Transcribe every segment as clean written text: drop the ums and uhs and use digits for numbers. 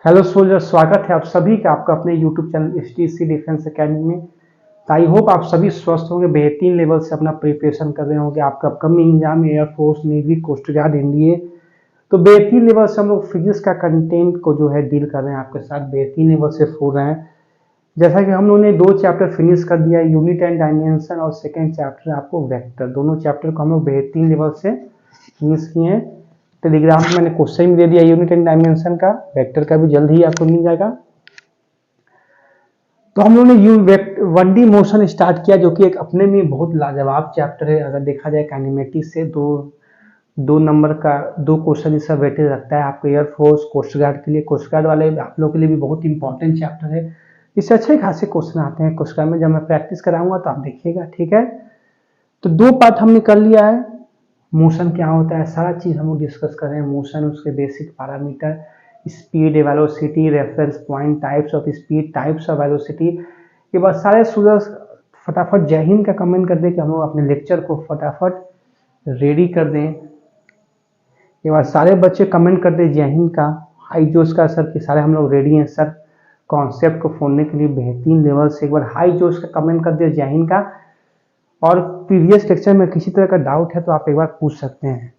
Hello soldier, स्वागत है आप सभी का आपका अपने YouTube channel STC defence academy में। तो आई होप आप सभी स्वस्थ होंगे, बेहतरीन लेवल से अपना प्रिपरेशन कर रहे होंगे। आपका upcoming exam air force, navy, coast guard, NDA, तो बेहतरीन लेवल से हम लोग फिजिक्स का कंटेंट को जो है डील कर रहे हैं आपके साथ, बेहतरीन लेवल से हो रहे हैं। जैसा कि हम लोगों ने 2 चैप्टर फिनिश कर दिया है, यूनिट एंड डायमेंशन, और सेकेंड चैप्टर आपको वेक्टर। दोनों चैप्टर को हम लोग बेहतरीन लेवल से फिनिश किए हैं। टेलीग्राम में मैंने क्वेश्चन भी दे दिया यूनिट एंड डायमेंशन का, वेक्टर का भी जल्द ही आपको मिल जाएगा। तो हम लोगों ने 1D मोशन स्टार्ट किया, जो कि एक अपने में बहुत लाजवाब चैप्टर है। अगर देखा जाए काइनेमेटिक्स से दो नंबर का 2 क्वेश्चन इसका वेटेज रखता है आपको एयरफोर्स, कोस्ट गार्ड के लिए। कोस्ट गार्ड वाले आप लोग के लिए भी बहुत इंपॉर्टेंट चैप्टर है। इससे अच्छे खासे क्वेश्चन आते हैं कोस्ट गार्ड में। जब मैं प्रैक्टिस कराऊंगा तो आप देखिएगा, ठीक है। तो 2 पार्ट हमने कर लिया है। मोशन क्या होता है, सारा चीज हम लोग डिस्कस कर रहे हैं। मोशन, उसके basic parameter, speed, velocity, reference point, types of speed, types of velocity. ये बात सारे स्टूडेंट्स फटाफट जय हिंद का कमेंट कर दें कि हम लोग अपने लेक्चर को फटाफट रेडी कर दें। ये बात सारे बच्चे कमेंट कर दें जय हिंद का, हाई जोश का सर कि सारे हम लोग रेडी हैं सर कॉन्सेप्ट को फोड़ने के लिए बेहतरीन लेवल से। एक बार हाई जोश का कमेंट कर दिया जय हिंद का। और प्रीवियस लेक्चर में किसी तरह का डाउट है तो आप एक बार पूछ सकते हैं।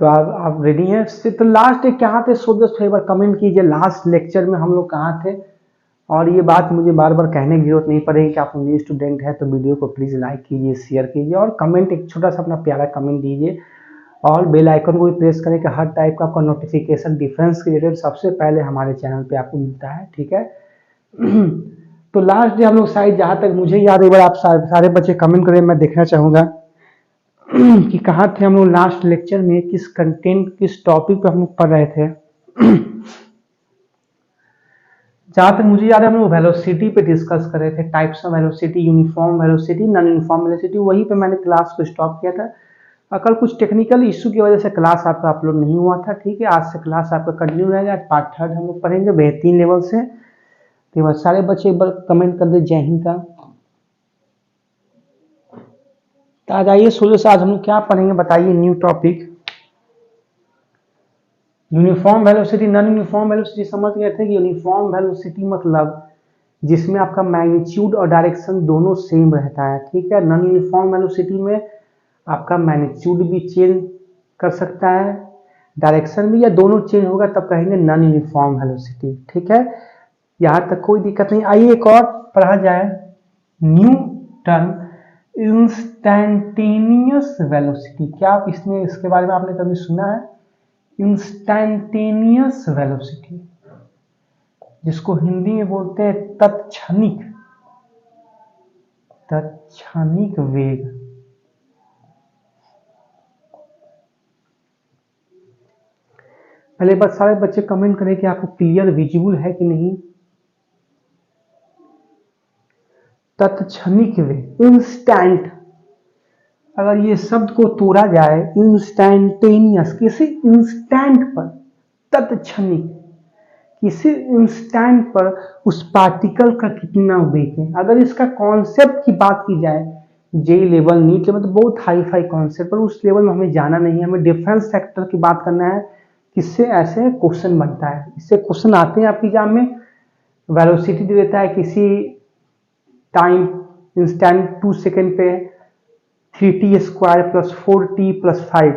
तो आप रेडी हैं? तो लास्ट डे कहाँ थे सो दोस्त, एक बार कमेंट कीजिए लास्ट लेक्चर में हम लोग कहाँ थे। और ये बात मुझे बार बार कहने की जरूरत नहीं पड़ेगी कि आप न्यू स्टूडेंट हैं, तो वीडियो को प्लीज़ लाइक कीजिए, शेयर कीजिए, और कमेंट एक छोटा सा अपना प्यारा कमेंट दीजिए। और बेल आइकन को भी प्रेस करें कि हर टाइप का आपका नोटिफिकेशन डिफेंस के रिलेटेड सबसे पहले हमारे चैनल पे आपको मिलता है, ठीक है। तो लास्ट डे हम लोग शायद, जहाँ तक मुझे याद है, एक बार आप सारे बच्चे कमेंट करें, मैं देखना चाहूँगा कि कहाँ थे हम लोग लास्ट लेक्चर में, किस कंटेंट, किस टॉपिक पे हम लोग पढ़ रहे थे। जहाँ तक मुझे याद है हम लोग वेलोसिटी पे डिस्कस कर रहे थे, types of velocity, uniform velocity, non uniform velocity. वहीं पे मैंने क्लास को स्टॉप किया था। कल कुछ टेक्निकल इशू की वजह से क्लास आपका अपलोड नहीं हुआ था, ठीक है। आज से क्लास आपका कंटिन्यू रहेगा। आज पार्ट 3 हम लोग पढ़ेंगे बेहतरीन लेवल से। तो सारे बच्चे एक बार कमेंट कर दे जय हिंद का। तो आज आइए सोलो से, आज हम लोग क्या पढ़ेंगे बताइए। New topic uniform velocity, non uniform velocity समझ गए थे कि यूनिफॉर्म वेलोसिटी मतलब जिसमें आपका मैग्नीट्यूड और डायरेक्शन दोनों सेम रहता है, ठीक है। नॉन यूनिफॉर्म वेलोसिटी में आपका मैग्नीट्यूड भी चेंज कर सकता है, डायरेक्शन भी, या दोनों चेंज होगा तब कहेंगे नॉन यूनिफॉर्म वेलोसिटी, ठीक है। यहाँ तक कोई दिक्कत नहीं। आइए एक और पढ़ा जाए न्यू टर्म, इंस्टैंटेनियस वेलोसिटी। क्या आप इसके बारे में आपने कभी सुना है? इंस्टैंटेनियस वेलोसिटी, जिसको हिंदी में बोलते हैं तत्क्षणिक, तत्क्षणिक वेग। पहले बात सारे बच्चे कमेंट करें कि आपको क्लियर विजिबल है कि नहीं। तत्क्षणिक वेग, इंस्टैंट, अगर ये शब्द को तोड़ा जाए, इंस्टैंटेनियस, किसी इंस्टेंट पर, तत्क्षणिक, किसी इंस्टेंट पर उस पार्टिकल का कितना वेग है। अगर इसका कॉन्सेप्ट की बात की जाए, जे लेवल, नीट लेवल, तो बहुत हाई फाई कॉन्सेप्ट, पर उस लेवल में हमें जाना नहीं है। हमें डिफेंस सेक्टर की बात करना है, किससे ऐसे क्वेश्चन बनता है। इससे क्वेश्चन आते हैं आपके एग्जाम में। वेलोसिटी दे देता है किसी टाइम इंस्टेंट 2 सेकेंड पे 3t square plus 4t plus 5,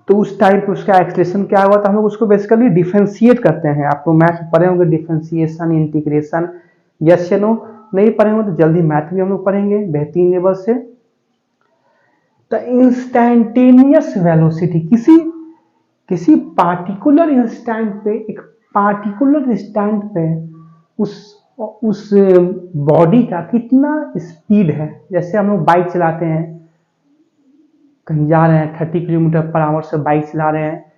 तो उस टाइम पे उसका एक्सलेशन क्या हुआ, तो हम लोग उसको बेसिकली डिफरेंशिएट करते हैं। आपको मैथ पढ़े होंगे डिफरेंशिएशन, इंटीग्रेशन, यस या नो। नहीं पढ़े होंगे तो जल्दी मैथ भी हम लोग पढ़ेंगे बेहतरीन लेवल से। तो इंस्टैंटेनियस वेलोसिटी, किसी पार्टिकुलर इंस्टेंट पे, एक पार्टिकुलर इंस्टेंट पे उस बॉडी का कितना स्पीड है। जैसे हम लोग बाइक चलाते हैं, कहीं जा रहे हैं 30 किलोमीटर पर आवर से बाइक चला रहे हैं,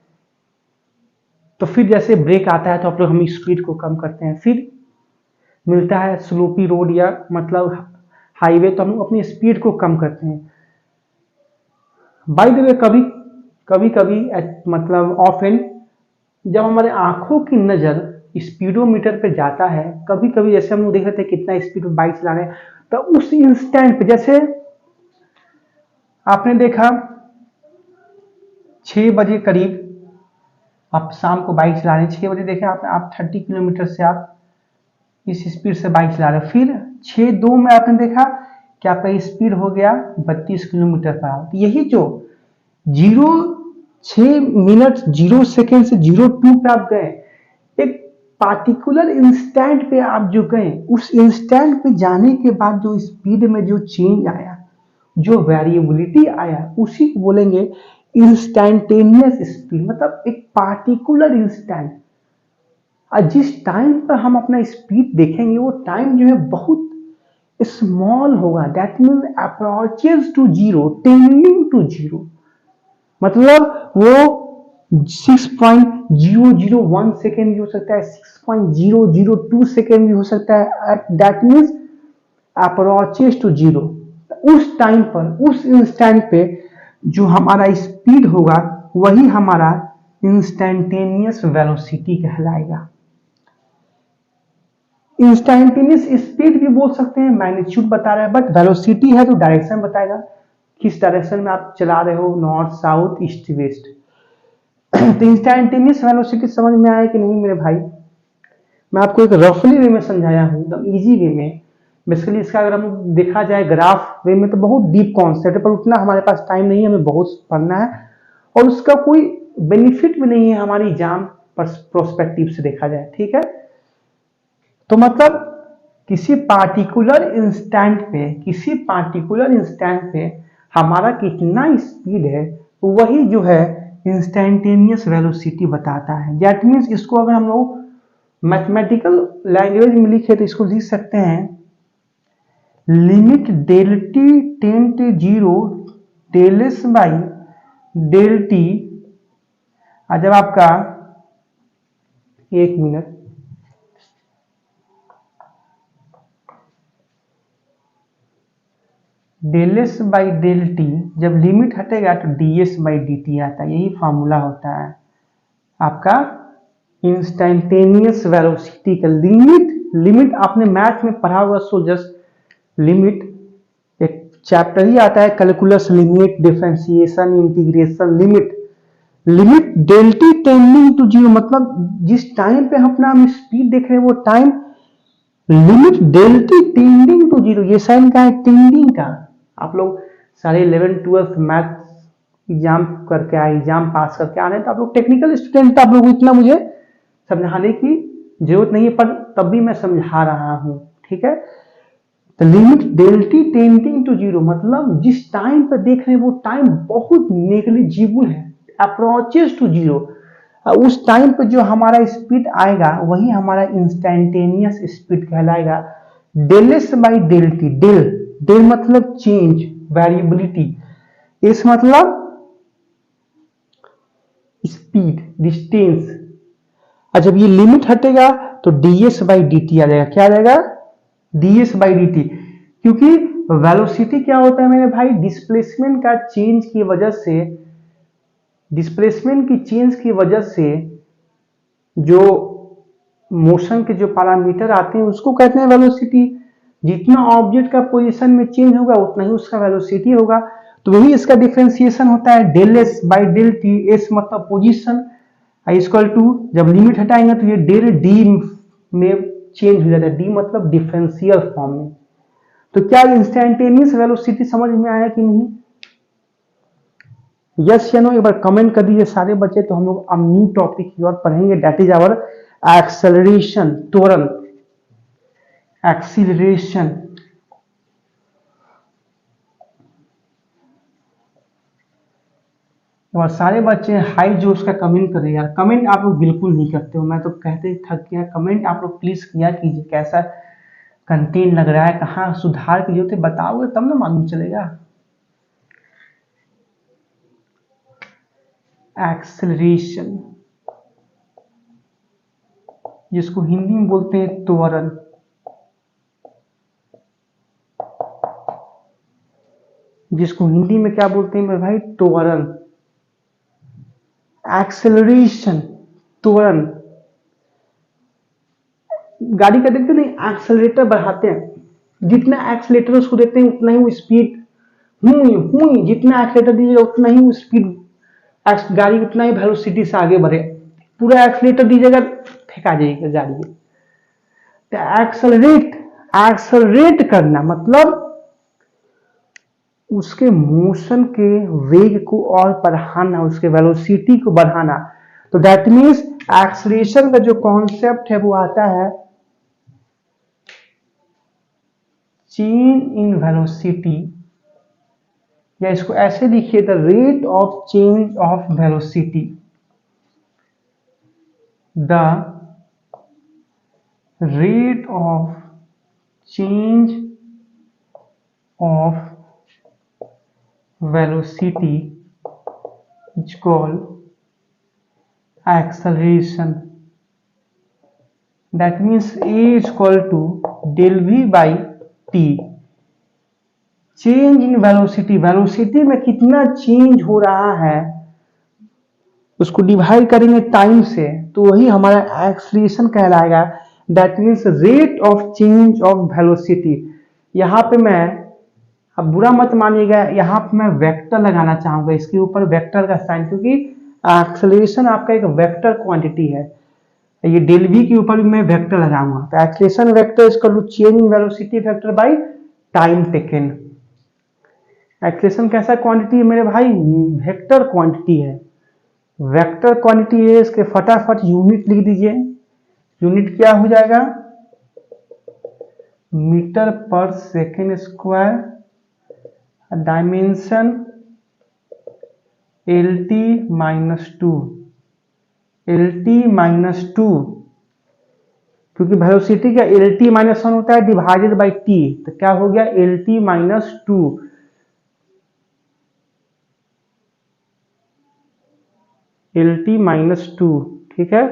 तो फिर जैसे ब्रेक आता है तो आप लोग हम स्पीड को कम करते हैं। फिर मिलता है स्लोपी रोड या मतलब हाईवे, तो हम लोग अपनी स्पीड को कम करते हैं। बाय द वे, कभी कभी मतलब ऑफन जब हमारे आंखों की नजर स्पीडोमीटर पे जाता है, कभी कभी जैसे हम लोग देख रहे थे कितना स्पीड में बाइक चला रहे हैं, तो उस इंस्टेंट पे, जैसे आपने देखा 6 बजे करीब आप शाम को बाइक चला रहे हैं, 6 बजे देखे आप 30 किलोमीटर से आप इस स्पीड से बाइक चला रहे हो, फिर 6:02 में आपने देखा कि आपका स्पीड हो गया 32 किलोमीटर पर आवर। तो यही जो 6 मिनट 0 सेकेंड से 02 पे आप गए, एक पार्टिकुलर इंस्टेंट पे आप जो गए, उस इंस्टेंट पे जाने के बाद जो स्पीड में जो चेंज आया, जो वेरिएबिलिटी आया, उसी को बोलेंगे इंस्टैंटेनियस स्पीड। मतलब एक पार्टिकुलर इंस्टेंट, और जिस टाइम पर हम अपना स्पीड देखेंगे वो टाइम जो है बहुत स्मॉल होगा, that mean approaches to zero, tending to zero. मतलब वो 6.001 सेकेंड भी हो सकता है, 6.002 सेकेंड भी हो सकता है, that means approaches to zero. उस टाइम पर, उस इंस्टेंट पे जो हमारा स्पीड होगा वही हमारा इंस्टैंटेनियस वेलोसिटी कहलाएगा। इंस्टैंटेनियस स्पीड भी बोल सकते हैं, मैग्नीट्यूड बता रहा है, बट वेलोसिटी है तो डायरेक्शन बताएगा, किस डायरेक्शन में आप चला रहे हो, नॉर्थ साउथ ईस्ट वेस्ट। तो इंस्टैंटेनियस वेलोसिटी समझ में आया कि नहीं मेरे भाई? मैं आपको एक रफली वे में समझाया हूँ, एकदम इजी वे में। बेसिकली इसका अगर हम देखा जाए ग्राफ वे में तो बहुत डीप कॉन्सेप्ट है, पर उतना हमारे पास टाइम नहीं है, हमें बहुत पढ़ना है, और उसका कोई बेनिफिट भी नहीं है हमारी एग्जाम प्रोस्पेक्टिव से देखा जाए, ठीक है। तो मतलब किसी पार्टिकुलर इंस्टेंट पे हमारा कितना स्पीड है, वही जो है इंस्टैंटेनियस वेलोसिटी बताता है। दैट मीन्स इसको अगर हम लोग मैथमेटिकल लैंग्वेज में लिखे तो इसको लिख सकते हैं limit del t tends to zero del S by del t. जब आपका, एक minute, del S by del t, जब लिमिट हटेगा तो D S by D t आता है। यही फॉर्मूला होता है आपका इंस्टैंटेनियस वेलोसिटी का। लिमिट आपने मैथ में पढ़ा होगा, सो जस्ट लिमिट एक चैप्टर ही आता है, calculus limit, differentiation, integration, limit del t tending to zero. मतलब जिस टाइम पे अपना हम स्पीड देख रहे हैं वो time limit del t tending to zero, ये साइन का है टेंडिंग का। आप लोग सारे 11th 12th मैथ एग्जाम करके आए, एग्जाम पास करके आ रहे हैं, तो आप लोग टेक्निकल स्टूडेंट, आप लोग इतना मुझे समझाने की जरूरत नहीं है, पर तब भी मैं समझा रहा हूं, ठीक है। तो limit del t tending to zero, मतलब जिस टाइम पर देख रहे हैं वो टाइम बहुत नेग्लिजिबल है, अप्रोचेस टू जीरो। उस टाइम पर जो हमारा स्पीड आएगा वही हमारा इंस्टैंटेनियस स्पीड कहलाएगा। Del S by del T, del मतलब चेंज, वेरिएबिलिटी, एस मतलब स्पीड, डिस्टेंस। और जब ये लिमिट हटेगा तो D S by D T आ जाएगा। क्या आ जाएगा? D S by D T. क्योंकि वेलोसिटी क्या होता है मेरे भाई? डिस्प्लेसमेंट का चेंज की वजह से, डिस्प्लेसमेंट की चेंज की वजह से जो मोशन के जो पैरामीटर आते हैं उसको कहते हैं वेलोसिटी। जितना ऑब्जेक्ट का पोजीशन में चेंज होगा उतना ही उसका वेलोसिटी होगा। तो वही इसका डिफरेंशिएशन होता है, del S by del t. S मतलब पोजीशन, इक्वल टू जब लिमिट हटाएंगे तो ये डेल डी में चेंज हो जाता है, डी मतलब डिफरेंशियल फॉर्म में। तो क्या इंस्टैंटेनियस वेलोसिटी समझ में आया कि नहीं? यस या नो एक बार कमेंट कर दीजिए सारे बच्चे। तो हम लोग अब न्यू टॉपिक की ओर पढ़ेंगे, दैट इज आवर एक्सेलरेशन, त्वरण, एक्सीलरेशन। और सारे बच्चे हाई जोश का कमेंट करें यार। कमेंट आप लोग बिल्कुल नहीं करते हो, मैं तो कहते थक गया। कमेंट आप लोग प्लीज किया कीजिए, कैसा कंटेंट लग रहा है, कहाँ सुधार की जरूरत है, बताओगे तब ना मालूम चलेगा। एक्सेलरेशन, जिसको हिंदी में बोलते हैं त्वरण। जिसको हिंदी में क्या बोलते हैं मेरे भाई? त्वरण, एक्सेलरेशन, त्वरण, गाड़ी का देखते नहीं, एक्सेलरेटर बढ़ाते हैं, जितना एक्सेलरेटर उसको देते हैं उतना ही वो स्पीड, जितना एक्सेलरेटर दीजिएगा उतना ही वो स्पीड, गाड़ी उतना ही वेलोसिटी से आगे बढ़े। पूरा एक्सेलरेटर दीजिएगा फेंका जाएगी गाड़ी। तो एक्सेलरेट करना मतलब उसके मोशन के वेग को और बढ़ाना, उसके वेलोसिटी को बढ़ाना। तो दैट मीन्स एक्सेलरेशन का जो कॉन्सेप्ट है वो आता है चेंज इन वेलोसिटी, या इसको ऐसे लिखिए the rate of change of velocity, the rate of change of velocity is called acceleration. That means A is equal to del V by T. Change in velocity, velocity में कितना change हो रहा है उसको डिवाइड करेंगे time से, तो वही हमारा एक्सेलरेशन कहलाएगा। That means rate of change of velocity. यहाँ पे मैं, अब बुरा मत मानिएगा, यहाँ पे मैं वेक्टर लगाना चाहूंगा इसके ऊपर, वेक्टर का साइन, क्योंकि एक्सेलरेशन आपका एक वेक्टर क्वांटिटी है। ये डेल वी के ऊपर भी मैं वेक्टर लगाऊंगा। तो acceleration vector is equal to change in velocity vector by time taken. Acceleration कैसा क्वांटिटी है मेरे भाई? वेक्टर क्वांटिटी है। वेक्टर क्वांटिटी है, इसके फटाफट यूनिट लिख दीजिए। यूनिट क्या हो जाएगा? मीटर पर second square, dimension LT -2, LT -2, क्योंकि वेलोसिटी का LT -1 होता है डिवाइडेड बाई T, तो क्या हो गया? LT -2, LT -2। ठीक है,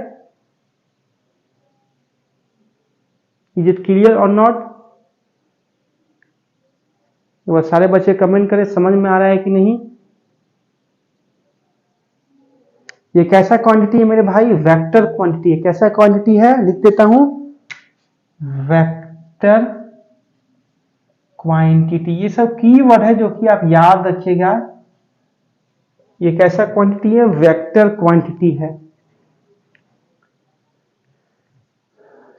इज इट क्लियर और नॉट? वह सारे बच्चे कमेंट करें समझ में आ रहा है कि नहीं। ये कैसा क्वांटिटी है मेरे भाई? वेक्टर क्वांटिटी है। कैसा क्वांटिटी है? लिख देता हूं, वेक्टर क्वांटिटी। ये सब कीवर्ड है जो कि आप याद रखिएगा। ये कैसा क्वांटिटी है? वेक्टर क्वांटिटी है।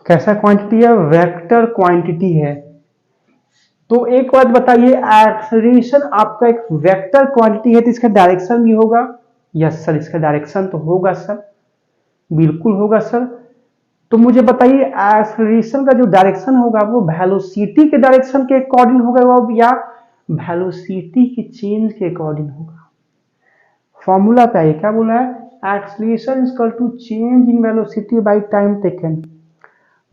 कैसा क्वांटिटी है? वेक्टर क्वांटिटी है। तो एक बात बताइए, एक्सेलरेशन आपका एक वेक्टर क्वांटिटी है तो इसका डायरेक्शन भी होगा? यस सर, इसका डायरेक्शन तो होगा सर, बिल्कुल होगा सर। तो मुझे बताइए एक्सेलरेशन का जो डायरेक्शन होगा वो वेलोसिटी के डायरेक्शन के अकॉर्डिंग होगा या वेलोसिटी के चेंज के अकॉर्डिंग होगा? फॉर्मूला पे आइए, क्या बोला है? Acceleration is equal to change in velocity by time taken.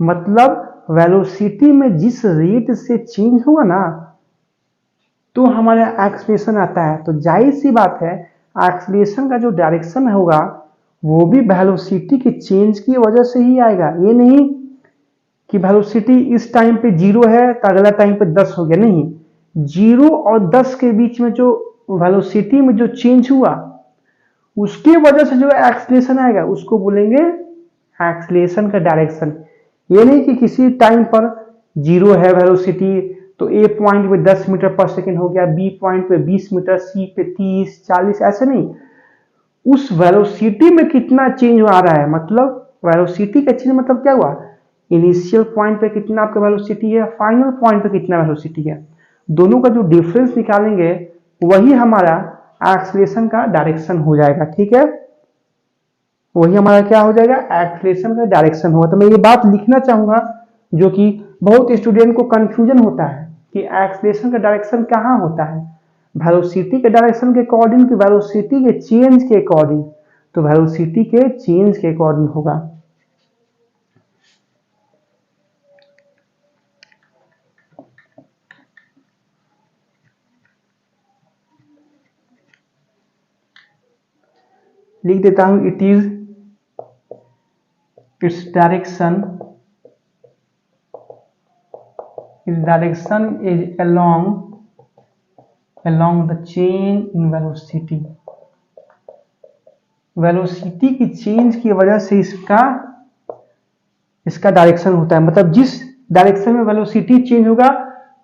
मतलब वेलोसिटी में जिस रेट से चेंज होगा ना तो हमारा एक्सेलरेशन आता है। तो जाहिर सी बात है एक्सेलरेशन का जो डायरेक्शन होगा वो भी वेलोसिटी के चेंज की वजह से ही आएगा। ये नहीं कि वेलोसिटी इस टाइम पे 0 है तो अगला टाइम पे 10 हो गया, नहीं। 0 और 10 के बीच में जो वेलोसिटी में जो चेंज हुआ उसकी वजह से जो एक्सेलरेशन आएगा उसको बोलेंगे एक्सेलरेशन का डायरेक्शन। ये नहीं कि किसी टाइम पर 0 है वेलोसिटी तो A पॉइंट पे 10 मीटर पर सेकेंड हो गया, B पॉइंट पे 20 मीटर, C पे 30, 40, ऐसे नहीं। उस वेलोसिटी में कितना चेंज आ रहा है, मतलब वेलोसिटी का चेंज मतलब क्या हुआ? इनिशियल पॉइंट पे कितना आपका वेलोसिटी है, फाइनल पॉइंट पे कितना वेलोसिटी है, दोनों का जो डिफरेंस निकालेंगे वही हमारा एक्सेलरेशन का डायरेक्शन हो जाएगा। ठीक है, वही हमारा क्या हो जाएगा? एक्सेलरेशन का डायरेक्शन होगा। तो मैं ये बात लिखना चाहूंगा जो कि बहुत स्टूडेंट को कंफ्यूजन होता है कि एक्सेलरेशन का डायरेक्शन कहाँ होता है, वेलोसिटी के डायरेक्शन के अकॉर्डिंग कि वेलोसिटी के चेंज के अकॉर्डिंग? तो वेलोसिटी के चेंज के अकॉर्डिंग होगा। लिख देता हूं, it is its direction is along the chain in velocity velocity की चेंज की वजह से इसका डायरेक्शन होता है, मतलब जिस डायरेक्शन में वेलोसिटी चेंज होगा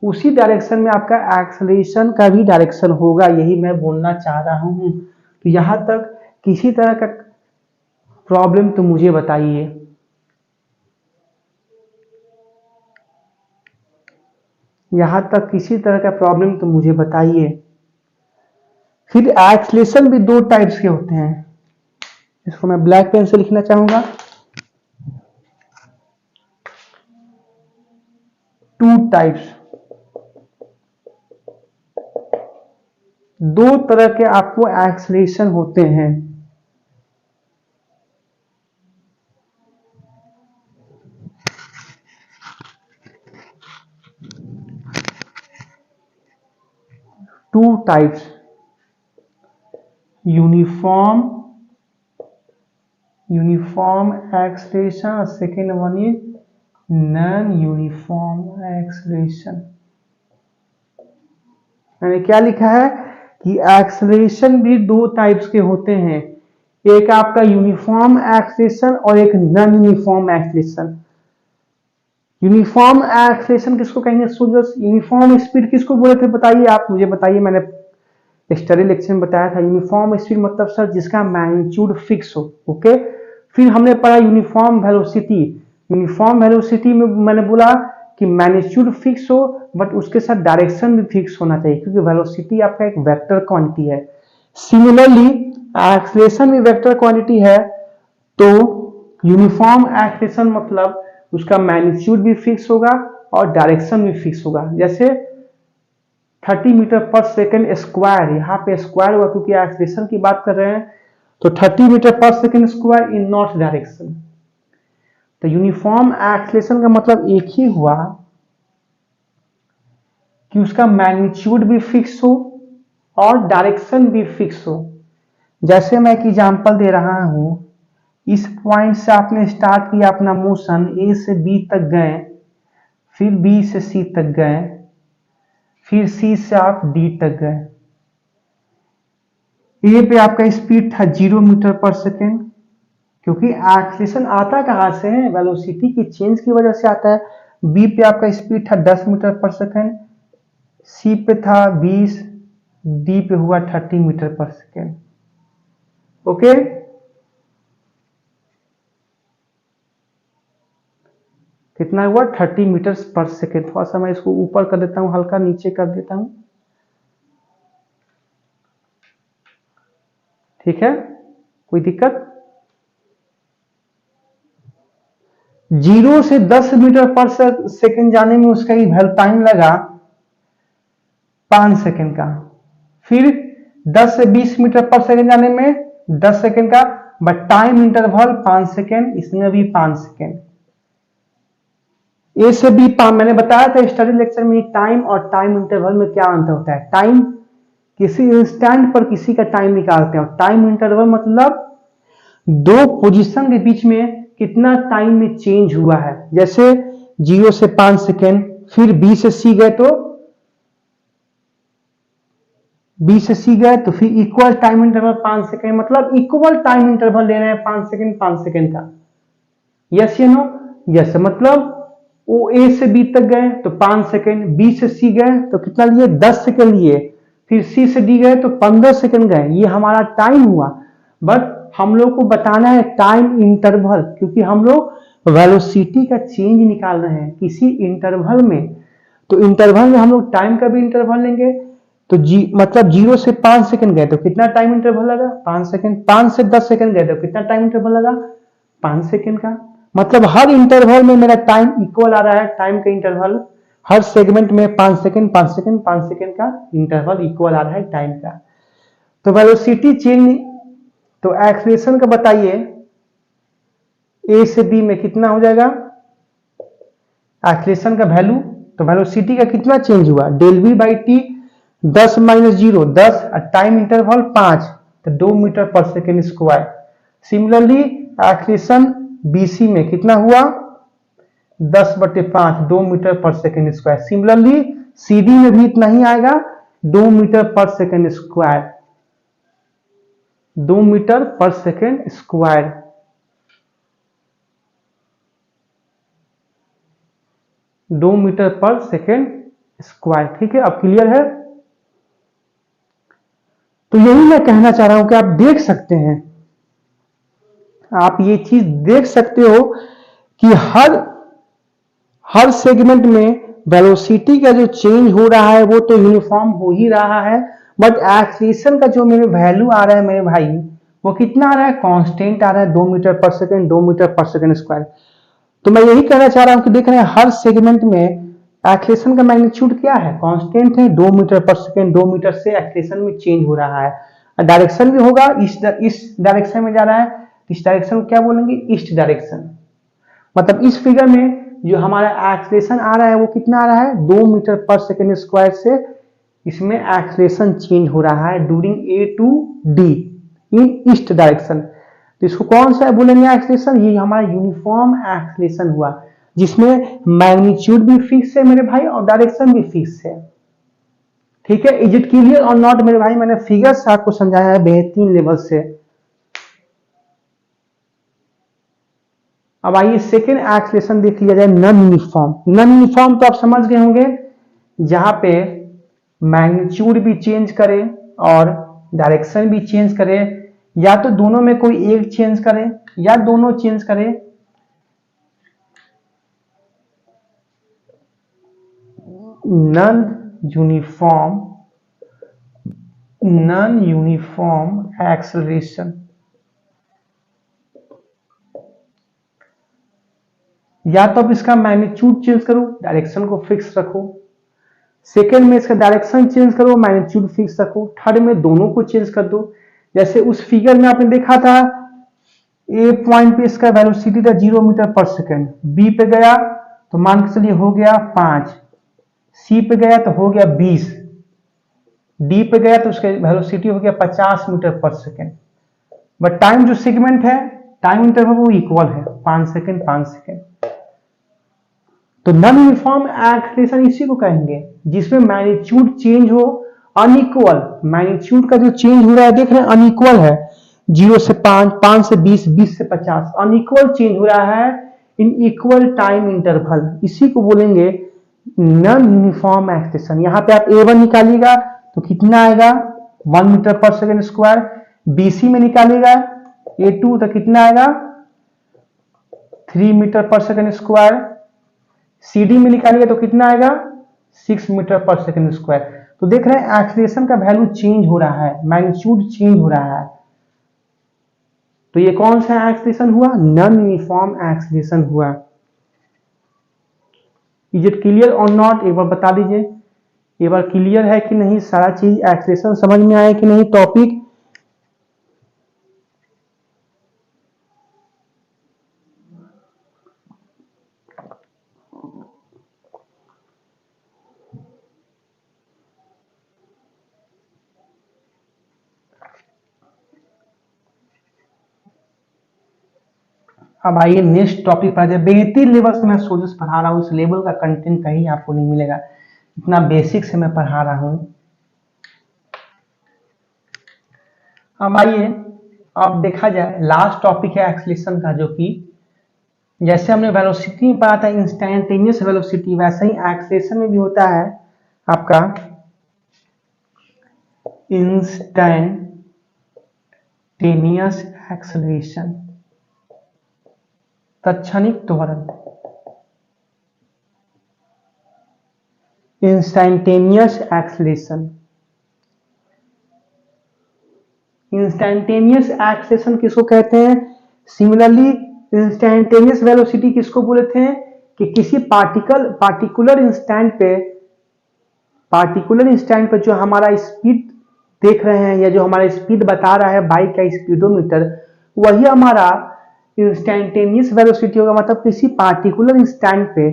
उसी डायरेक्शन में आपका एक्सेलरेशन का भी डायरेक्शन होगा। यही मैं बोलना चाह रहा हूं। तो यहां तक किसी तरह का प्रॉब्लम तो मुझे बताइए। यहां तक किसी तरह का प्रॉब्लम तो मुझे बताइए। फिर एक्सेलरेशन भी दो टाइप्स के होते हैं, इसको मैं ब्लैक पेन से लिखना चाहूंगा। टू टाइप्स, दो तरह के आपको एक्सेलरेशन होते हैं। Two types, uniform acceleration, second one is non uniform acceleration. मैंने क्या लिखा है कि एक्सेलरेशन भी दो टाइप्स के होते हैं, एक आपका यूनिफॉर्म एक्सेलरेशन और एक non uniform acceleration. Uniform acceleration किसको कहेंगे? यूनिफॉर्म स्पीड किसको बोले थे बताइए, आप मुझे बताइए। मैंने स्टडी लेक्चर में बताया था यूनिफॉर्म स्पीड मतलब सर जिसका मैग्नीट्यूड फिक्स हो। ओके, फिर हमने पढ़ा यूनिफॉर्म वेलोसिटी। यूनिफॉर्म वेलोसिटी में मैंने बोला कि मैग्नीट्यूड फिक्स हो बट उसके साथ डायरेक्शन भी फिक्स होना चाहिए, क्योंकि वेलोसिटी आपका एक वेक्टर क्वांटिटी है। सिमिलरली एक्सेलरेशन भी वेक्टर क्वांटिटी है, तो यूनिफॉर्म एक्सेलरेशन मतलब उसका मैग्नीट्यूड भी फिक्स होगा और डायरेक्शन भी फिक्स होगा। जैसे 30 मीटर पर सेकेंड स्क्वायर, यहाँ पे स्क्वायर हुआ क्योंकि एक्सेलरेशन की बात कर रहे हैं, तो 30 मीटर पर सेकेंड स्क्वायर इन नॉर्थ डायरेक्शन। तो यूनिफॉर्म एक्सेलरेशन का मतलब एक ही हुआ कि उसका मैग्नीट्यूड भी फिक्स हो और डायरेक्शन भी फिक्स हो। जैसे मैं एक एग्जांपल दे रहा हूं, इस पॉइंट से आपने स्टार्ट किया अपना मोशन, ए से बी तक गए, फिर बी से सी तक गए, फिर सी से आप डी तक गए। ए पे आपका स्पीड था 0 मीटर पर सेकेंड, क्योंकि एक्सेलरेशन आता कहां से है? वेलोसिटी की चेंज की वजह से आता है। बी पे आपका स्पीड था 10 मीटर पर सेकेंड, सी पे था 20, डी पे हुआ 30 मीटर पर सेकेंड। ओके, कितना हुआ? 30 मीटर पर सेकेंड। थोड़ा सा मैं इसको ऊपर कर देता हूं, हल्का नीचे कर देता हूं, ठीक है, कोई दिक्कत? 0 से 10 मीटर पर सेकेंड जाने में उसका टाइम लगा 5 सेकेंड का, फिर 10 से 20 मीटर पर सेकेंड जाने में 10 सेकेंड का, बट टाइम इंटरवल 5 सेकेंड, इसमें भी 5 सेकेंड। ए से बी, मैंने बताया था स्टडी लेक्चर में टाइम और टाइम इंटरवल में क्या अंतर होता है। टाइम किसी इंस्टेंट पर किसी का टाइम निकालते हैं, और टाइम इंटरवल मतलब दो पोजीशन के बीच में कितना टाइम में चेंज हुआ है। जैसे 0 से 5 सेकेंड, फिर बी से सी गए तो फिर इक्वल टाइम इंटरवल 5 सेकेंड, मतलब इक्वल टाइम इंटरवल ले रहे हैं 5 सेकेंड का। यस या नो? यस, मतलब वो ए से बी तक गए तो 5 सेकेंड, बी से सी गए तो कितना लिए? 10 सेकेंड लिए, फिर सी से डी गए तो 15 सेकेंड गए। ये हमारा टाइम हुआ, बट हम लोग को बताना है टाइम इंटरवल, क्योंकि हम लोग वेलोसिटी का चेंज निकाल रहे हैं किसी इंटरवल में। तो इंटरवल में हम लोग टाइम का भी इंटरवल लेंगे। तो मतलब 0 से 5 सेकेंड गए तो कितना टाइम इंटरवल लगा? 5 सेकेंड। 5 से 10 सेकेंड गए तो कितना टाइम इंटरवल लगा? 5 सेकेंड का। मतलब हर इंटरवल में मेरा टाइम इक्वल आ रहा है। टाइम का इंटरवल हर सेगमेंट में 5 सेकेंड 5 सेकेंड 5 सेकेंड का इंटरवल इक्वल आ रहा है टाइम का। तो वेलोसिटी चेंज, तो एक्सेलरेशन का बताइए, ए से बी में कितना हो जाएगा एक्सेलरेशन का वैल्यू? तो वेलोसिटी का कितना चेंज हुआ? Del v by t, 10 minus 0 10, time interval 5, तो 2 मीटर पर second square. Similarly acceleration BC में कितना हुआ? 10/5, 2 मीटर पर सेकेंड स्क्वायर। सिमिलरली सीडी में भी इतना ही आएगा, 2 मीटर पर सेकेंड स्क्वायर। 2 मीटर पर सेकेंड स्क्वायर। दो मीटर पर सेकेंड स्क्वायर। ठीक है, अब क्लियर है। तो यही मैं कहना चाह रहा हूं कि आप देख सकते हैं, आप ये चीज देख सकते हो कि हर सेगमेंट में वेलोसिटी का जो चेंज हो रहा है वो तो यूनिफॉर्म हो ही रहा है, बट एक्सीलरेशन का जो मेरे वैल्यू आ रहा है मेरे भाई, वो कितना आ रहा है, कांस्टेंट आ रहा है 2 मीटर पर सेकेंड, 2 मीटर पर सेकेंड स्क्वायर। तो मैं यही कहना चाह रहा हूं कि देख रहे हैं हर सेगमेंट में एक्सीलरेशन का मैग्नीट्यूड क्या है, कांस्टेंट है 2 मीटर पर सेकेंड। 2 मीटर से एक्सीलरेशन में चेंज हो रहा है। डायरेक्शन भी होगा, इस डायरेक्शन में जा रहा है, इस डायरेक्शन को क्या बोलेंगे, ईस्ट डायरेक्शन। मतलब इस फिगर में जो हमारा एक्सीलरेशन आ रहा है वो कितना आ रहा है, 2 मीटर पर सेकेंड स्क्वायर से इसमें एक्सीलरेशन चेंज हो रहा है during A to D in east direction. तो इसको कौन सा बोलेंगे एक्सीलरेशन, ये हमारा यूनिफॉर्म एक्सीलरेशन हुआ, जिसमें मैग्नीट्यूड भी फिक्स है मेरे भाई और डायरेक्शन भी फिक्स है। ठीक है, इज इट क्लियर और नॉट मेरे भाई, मैंने फिगर्स आपको समझाया है बेहतरीन लेवल से। अब आइए सेकेंड एक्सीलरेशन देख लिया जाए, नॉन यूनिफॉर्म। नॉन यूनिफॉर्म तो आप समझ गए होंगे, जहां पे मैग्नीट्यूड भी चेंज करे और डायरेक्शन भी चेंज करे, या तो दोनों में कोई एक चेंज करे या दोनों चेंज करे। नॉन यूनिफॉर्म एक्सेलरेशन, या तो अब इसका मैग्नीट्यूड चेंज करो, डायरेक्शन को फिक्स रखो। सेकेंड में इसका डायरेक्शन चेंज करो, मैग्नीट्यूड फिक्स रखो। थर्ड में दोनों को चेंज कर दो। जैसे उस फिगर में आपने देखा था, ए पॉइंट पे इसका वेलोसिटी था 0 मीटर पर सेकेंड, बी पे गया तो मान के चलिए हो गया 5, सी पे गया तो हो गया 20, डी पे गया तो उसका वेलोसिटी हो गया 50 मीटर पर सेकेंड। बट टाइम जो सेगमेंट है, टाइम इंटरवल वो इक्वल है, 5 सेकेंड 5 सेकेंड। तो नॉन यूनिफॉर्म एक्सीलरेशन इसी को कहेंगे जिसमें मैग्नीट्यूड चेंज हो अनइक्वल। मैग्नीट्यूड का जो चेंज हो रहा है देख रहे हैं अनइक्वल है, 0 से 5, 5 से 20, 20 से 50, अनइक्वल चेंज हो रहा है इन इक्वल टाइम इंटरवल, इसी को बोलेंगे नॉन यूनिफॉर्म एक्सीलरेशन। यहां पे आप A1 निकालिएगा तो कितना आएगा, 1 मीटर पर सेकेंड स्क्वायर। BC में निकालिएगा A2 तो कितना आएगा, 3 मीटर पर सेकेंड स्क्वायर। CD में निकालिएगा तो कितना आएगा, 6 मीटर पर सेकेंड स्क्वायर। तो देख रहे हैं एक्सीलरेशन का वैल्यू चेंज हो रहा है, मैग्नीट्यूड चेंज हो रहा है। तो ये कौन सा एक्सीलरेशन हुआ, नॉन यूनिफॉर्म एक्सीलरेशन हुआ। इज इट क्लियर और नॉट, एक बार बता दीजिए, एक बार क्लियर है कि नहीं, सारा चीज एक्सीलरेशन समझ में आया कि नहीं टॉपिक। अब आइए नेक्स्ट टॉपिक पर आ जाए। बेहतरीन लेवल से मैं सोल्यूस पढ़ा रहा हूँ, इस लेवल का कंटेंट कहीं आपको नहीं मिलेगा, इतना बेसिक से मैं पढ़ा रहा हूं। अब आइए, अब देखा जाए लास्ट टॉपिक है एक्सीलरेशन का, जो कि जैसे हमने वेलोसिटी में पढ़ा था इंस्टैंटेनियस वेलोसिटी, वैसे ही एक्सीलरेशन में भी होता है आपका इंस्टैंटेनियस एक्सीलरेशन, तत्क्षणिक त्वरण। इंस्टैंटेनियस एक्सीलरेशन, इंस्टैंटेनियस एक्सीलरेशन किसको कहते हैं, सिमिलरली इंस्टैंटेनियस वेलोसिटी किसको बोलते हैं कि किसी पार्टिकुलर इंस्टेंट पे जो हमारा स्पीड देख रहे हैं या जो हमारा स्पीड बता रहा है बाइक का स्पीडोमीटर, वही हमारा इंस्टैंटेनियस वेलोसिटी होगा। मतलब किसी पार्टिकुलर इंस्टेंट पे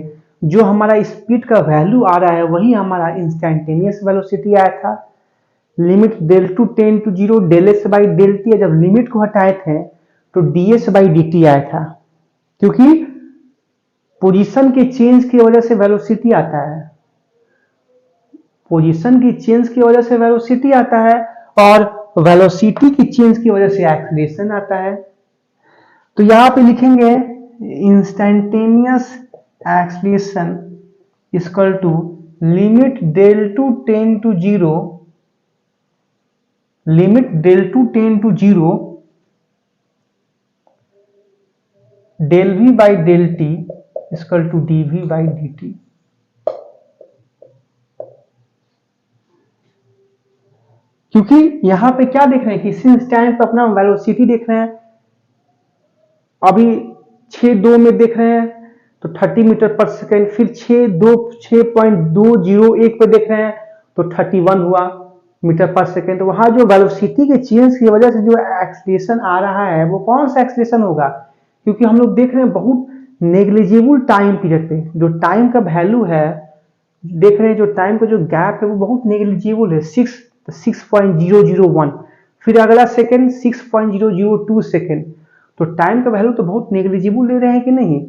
जो हमारा स्पीड का वैल्यू आ रहा है वही हमारा इंस्टैंटेनियस वेलोसिटी आया था। Limit del t tends to 0 del S by del t, जब लिमिट को हटाए थे तो ds बाई डी टी आया था, क्योंकि पोजीशन के चेंज की वजह से वेलोसिटी आता है, पोजीशन की चेंज की वजह से वेलोसिटी आता है, और वेलोसिटी की चेंज की वजह से एक्सीलरेशन आता है। तो यहां पे लिखेंगे instantaneous acceleration equal to limit del t tends to zero, limit del t tends to zero del v by del t equal to d v by D T. क्योंकि यहां पे क्या देख रहे हैं कि इसी इंस्टेंट पे अपना वेलोसिटी देख रहे हैं, अभी 6.2 में देख रहे हैं तो 30 मीटर पर सेकेंड, फिर 6.201 पे देख रहे हैं तो 31 हुआ मीटर पर सेकेंड। तो वहां जो वेलोसिटी के चेंज की वजह से जो एक्सीलरेशन आ रहा है वो कौन सा एक्सीलरेशन होगा, क्योंकि हम लोग देख रहे हैं बहुत नेग्लिजिबल टाइम पीरियड पे जो टाइम का वैल्यू है, देख रहे हैं जो टाइम का जो गैप है वो बहुत नेग्लिजिबल है, 6.001, फिर अगला सेकेंड 6.002 सेकेंड। तो टाइम का वैल्यू तो बहुत नेग्लिजिबल ले रहे हैं कि नहीं।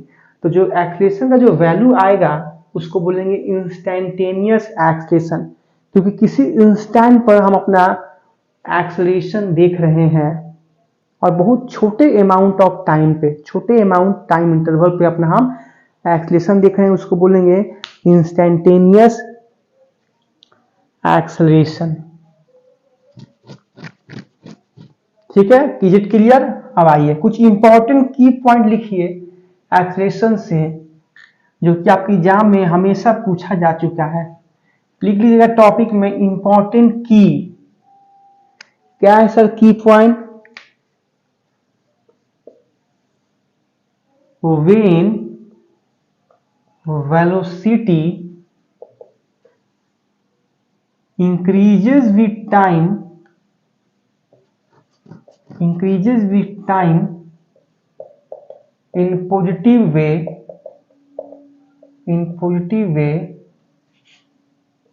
तो जो एक्सीलरेशन का जो वैल्यू आएगा उसको बोलेंगे इंस्टेंटेनियस एक्सीलरेशन, क्योंकि किसी इंस्टेंट पर हम अपना एक्सीलरेशन देख रहे हैं और बहुत छोटे अमाउंट ऑफ टाइम पे, छोटे अमाउंट टाइम इंटरवल पे अपना हम एक्सीलरेशन देख रहे हैं, उसको बोलेंगे इंस्टेंटेनियस एक्सीलरेशन। ठीक है, इज इट क्लियर। अब आइए कुछ इंपॉर्टेंट की पॉइंट लिखिए एक्सीलरेशन से, जो कि आपकी एग्जाम में हमेशा पूछा जा चुका है। लिख लीजिएगा टॉपिक में इंपॉर्टेंट की, क्या है सर की point, when velocity increases with time in positive way,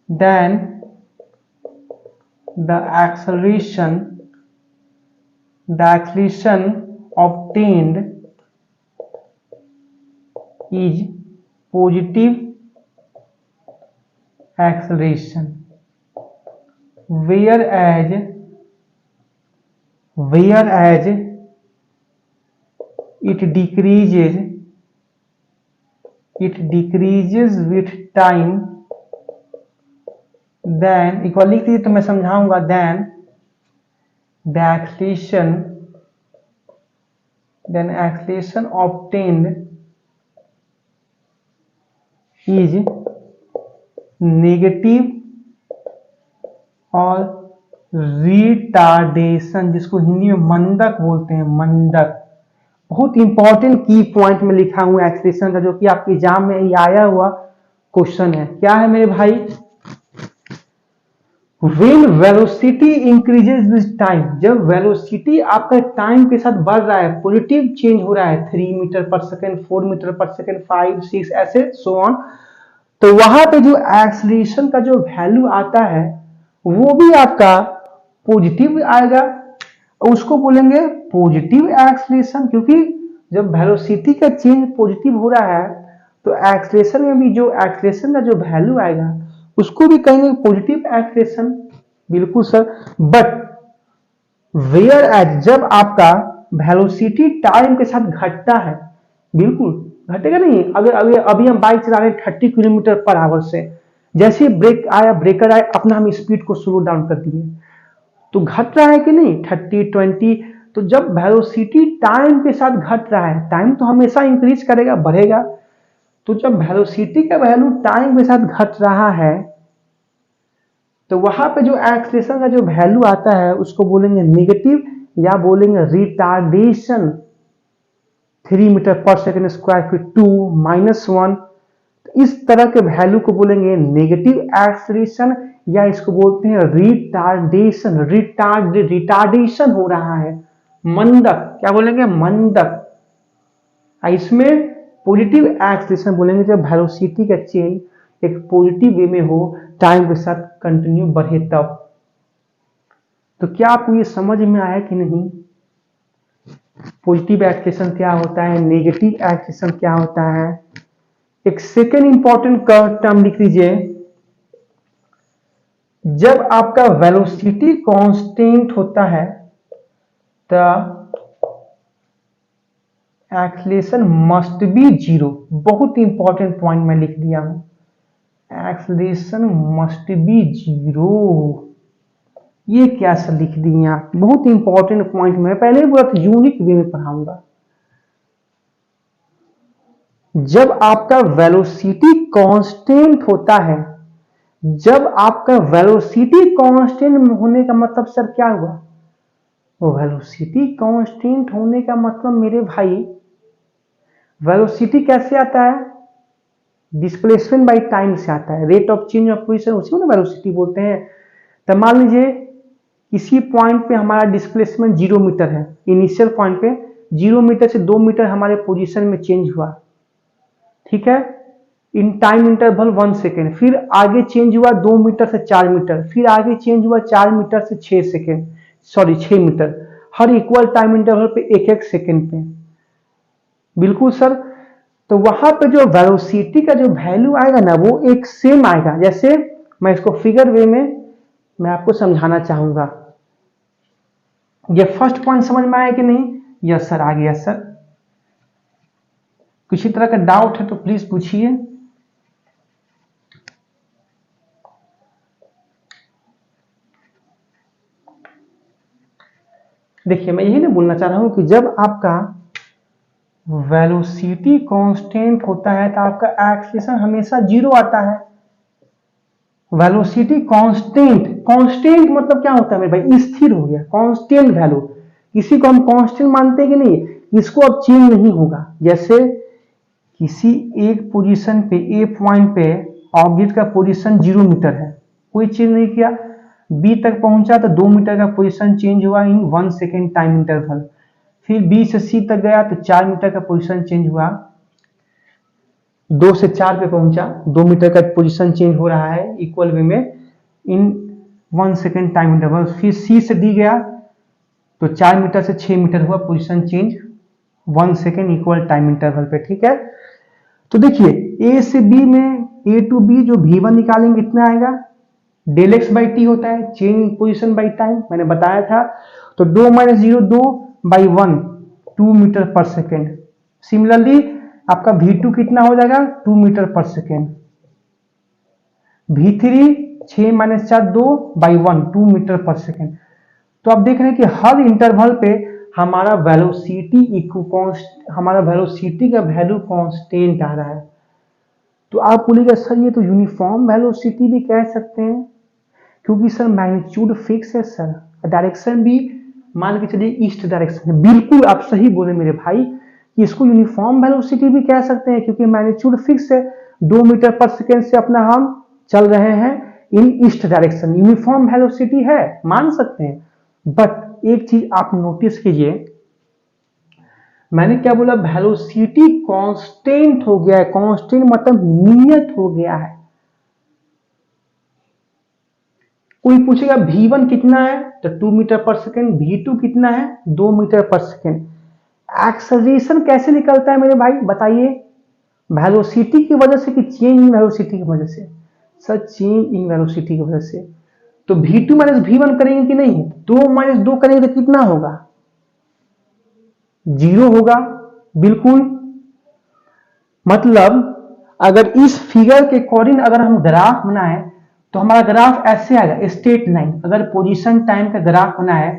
then the acceleration obtained is positive acceleration, whereas it decreases with time, then equally लिख तो मैं समझाऊंगा, then the acceleration obtained is negative और retardation, जिसको हिंदी में मंदक बोलते हैं, मंदक। बहुत इंपॉर्टेंट की पॉइंट में लिखा हुआ एक्सीलरेशन का, जो कि आपके एग्जाम में ही आया हुआ क्वेश्चन है। क्या है मेरे भाई, when velocity increases with time, जब वेलोसिटी आपका टाइम के साथ बढ़ रहा है, पॉजिटिव चेंज हो रहा है, 3 मीटर पर सेकेंड, 4 मीटर पर सेकेंड, 5, 6 ऐसे सो ऑन, तो वहां पे जो एक्सीलरेशन का जो वैल्यू आता है वो भी आपका पॉजिटिव आएगा, उसको बोलेंगे पॉजिटिव एक्सीलरेशन। क्योंकि जब वेलोसिटी का चेंज पॉजिटिव हो रहा है तो एक्सीलरेशन में भी जो एक्सीलरेशन का जो वैल्यू आएगा उसको भी कहेंगे पॉजिटिव एक्सीलरेशन। बिल्कुल सर, बट वेयर एज जब आपका वेलोसिटी टाइम के साथ घटता है, बिल्कुल घटेगा नहीं। अगर अभी हम बाइक चला रहे हैं 30 किलोमीटर पर आवर से, जैसे ब्रेक आया, ब्रेकर आया, अपना हम स्पीड को स्लो डाउन कर दिए, तो घट रहा है कि नहीं 30, 20। तो जब वेलोसिटी टाइम के साथ घट रहा है, टाइम तो हमेशा इंक्रीज करेगा, बढ़ेगा, तो जब वेलोसिटी का वैल्यू टाइम के साथ घट रहा है तो वहां पे जो एक्सीलरेशन का जो वैल्यू आता है उसको बोलेंगे नेगेटिव या बोलेंगे रिटार्डेशन। 3 मीटर पर सेकेंड स्क्वायर, फिर 2, -1, इस तरह के वैल्यू को बोलेंगे नेगेटिव एक्सीलरेशन, या इसको बोलते हैं रिटार्डेशन। रिटार्डेशन हो रहा है, मंदक, क्या बोलेंगे, मंदक। इसमें पॉजिटिव एक्सीलरेशन बोलेंगे जब वेलोसिटी का चेंज एक पॉजिटिव वे में हो, टाइम के साथ कंटिन्यू बढ़े तब। तो क्या आपको ये समझ में आया कि नहीं, पॉजिटिव एक्सीलरेशन क्या होता है, नेगेटिव एक्सीलरेशन क्या होता है। एक सेकेंड इंपॉर्टेंट टर्म लिख लीजिए, जब आपका वेलोसिटी कांस्टेंट होता है तो एक्सेलरेशन मस्ट बी जीरो। बहुत इंपॉर्टेंट पॉइंट मैं लिख दिया हूं, एक्सेलरेशन मस्ट बी जीरो। ये क्या सर लिख दिए आप, बहुत इंपॉर्टेंट पॉइंट मैं पहले बोला था यूनिक वे में पढ़ाऊंगा। जब आपका वेलोसिटी कांस्टेंट होता है, जब आपका वेलोसिटी कांस्टेंट होने का मतलब सर क्या हुआ, वेलोसिटी कांस्टेंट होने का मतलब मेरे भाई, वेलोसिटी कैसे आता है, डिस्प्लेसमेंट बाय टाइम से आता है, rate of change of position, उसी को ना वेलोसिटी बोलते हैं। तो मान लीजिए किसी पॉइंट पे हमारा डिस्प्लेसमेंट 0 मीटर है, इनिशियल पॉइंट पे 0 मीटर से 2 मीटर हमारे पोजीशन में चेंज हुआ, ठीक है, इन टाइम इंटरवल 1 सेकेंड, फिर आगे चेंज हुआ 2 मीटर से 4 मीटर, फिर आगे चेंज हुआ 4 मीटर से 6 सेकेंड, सॉरी 6 मीटर, हर इक्वल टाइम इंटरवल पे 1-1 सेकेंड पे। बिल्कुल सर। तो वहां पे जो वेलोसिटी का जो वैल्यू आएगा ना वो एक सेम आएगा। जैसे मैं इसको फिगर वे में मैं आपको समझाना चाहूंगा। ये फर्स्ट पॉइंट समझ में आया कि नहीं? यस सर, आ गया सर। किसी तरह का डाउट है तो प्लीज पूछिए। देखिए मैं यही ना बोलना चाह रहा हूं कि जब आपका वेलोसिटी कांस्टेंट होता है तो आपका एक्सेलरेशन हमेशा जीरो आता है। वेलोसिटी कांस्टेंट, कांस्टेंट मतलब क्या होता है मेरे भाई, स्थिर हो गया, कांस्टेंट वैल्यू। किसी को हम कांस्टेंट मानते हैं कि नहीं, इसको अब चेंज नहीं होगा। जैसे किसी एक पोजीशन पे, ए पॉइंट पे ऑब्जेक्ट का पोजीशन 0 मीटर है, कोई चेंज नहीं किया, बी तक पहुंचा तो 2 मीटर का पोजीशन चेंज हुआ इन 1 सेकेंड टाइम इंटरवल, फिर बी से सी तक गया तो 4 मीटर का पोजीशन चेंज हुआ, 2 से 4 पे पहुंचा, 2 मीटर का पोजीशन चेंज हो रहा है इक्वल वे में इन 1 सेकेंड टाइम इंटरवल, फिर सी से डी गया तो 4 मीटर से 6 मीटर हुआ, position change 1 second equal time interval पे, ठीक है। तो देखिए ए से बी में, ए टू बी जो V1 निकालेंगे कितना आएगा, डेल एक्स बाई टी होता है, चेंज पोजीशन बाई टाइम, मैंने बताया था। तो 2 - 0 2 बाई 1 2 मीटर पर सेकेंड। सिमिलरली आपका V2 कितना हो जाएगा, 2 मीटर पर सेकेंड। V3 6 - 4 2 बाई 1 2 मीटर पर सेकेंड। तो आप देख रहे हैं कि हर इंटरवल पे हमारा वेलोसिटी हमारा वेलोसिटी का वैल्यू कांस्टेंट आ रहा है। तो आप बोलिएगा सर ये तो यूनिफॉर्म वेलोसिटी भी कह सकते हैं, क्योंकि सर मैग्नीट्यूड फिक्स है सर, डायरेक्शन भी मान के चलिए ईस्ट डायरेक्शन है। बिल्कुल आप सही बोले मेरे भाई कि इसको यूनिफॉर्म वेलोसिटी भी कह सकते हैं, क्योंकि मैग्नीट्यूड फिक्स है, 2 मीटर पर सेकेंड से अपना हम चल रहे हैं इन ईस्ट डायरेक्शन, यूनिफॉर्म वेलोसिटी है, मान सकते हैं। बट एक चीज आप नोटिस कीजिए, मैंने क्या बोला, वेलोसिटी कांस्टेंट हो गया है। कांस्टेंट मतलब नियत हो गया है। कोई पूछेगा V1 कितना है तो 2 मीटर पर सेकेंड, V2 कितना है 2 मीटर पर सेकेंड। एक्सेलरेशन कैसे निकलता है मेरे भाई बताइए, वेलोसिटी की वजह से कि चेंज इन वेलोसिटी की वजह से? सर चेंज इन वेलोसिटी की वजह से। तो V2 - V1 करेंगे कि नहीं, 2 - 2 करेंगे तो कितना होगा, 0 होगा। बिल्कुल, मतलब अगर इस फिगर के अकॉर्डिंग अगर हम ग्राफ बनाए तो हमारा ग्राफ ऐसे आएगा, स्ट्रेट लाइन। अगर पोजीशन टाइम का ग्राफ बनाए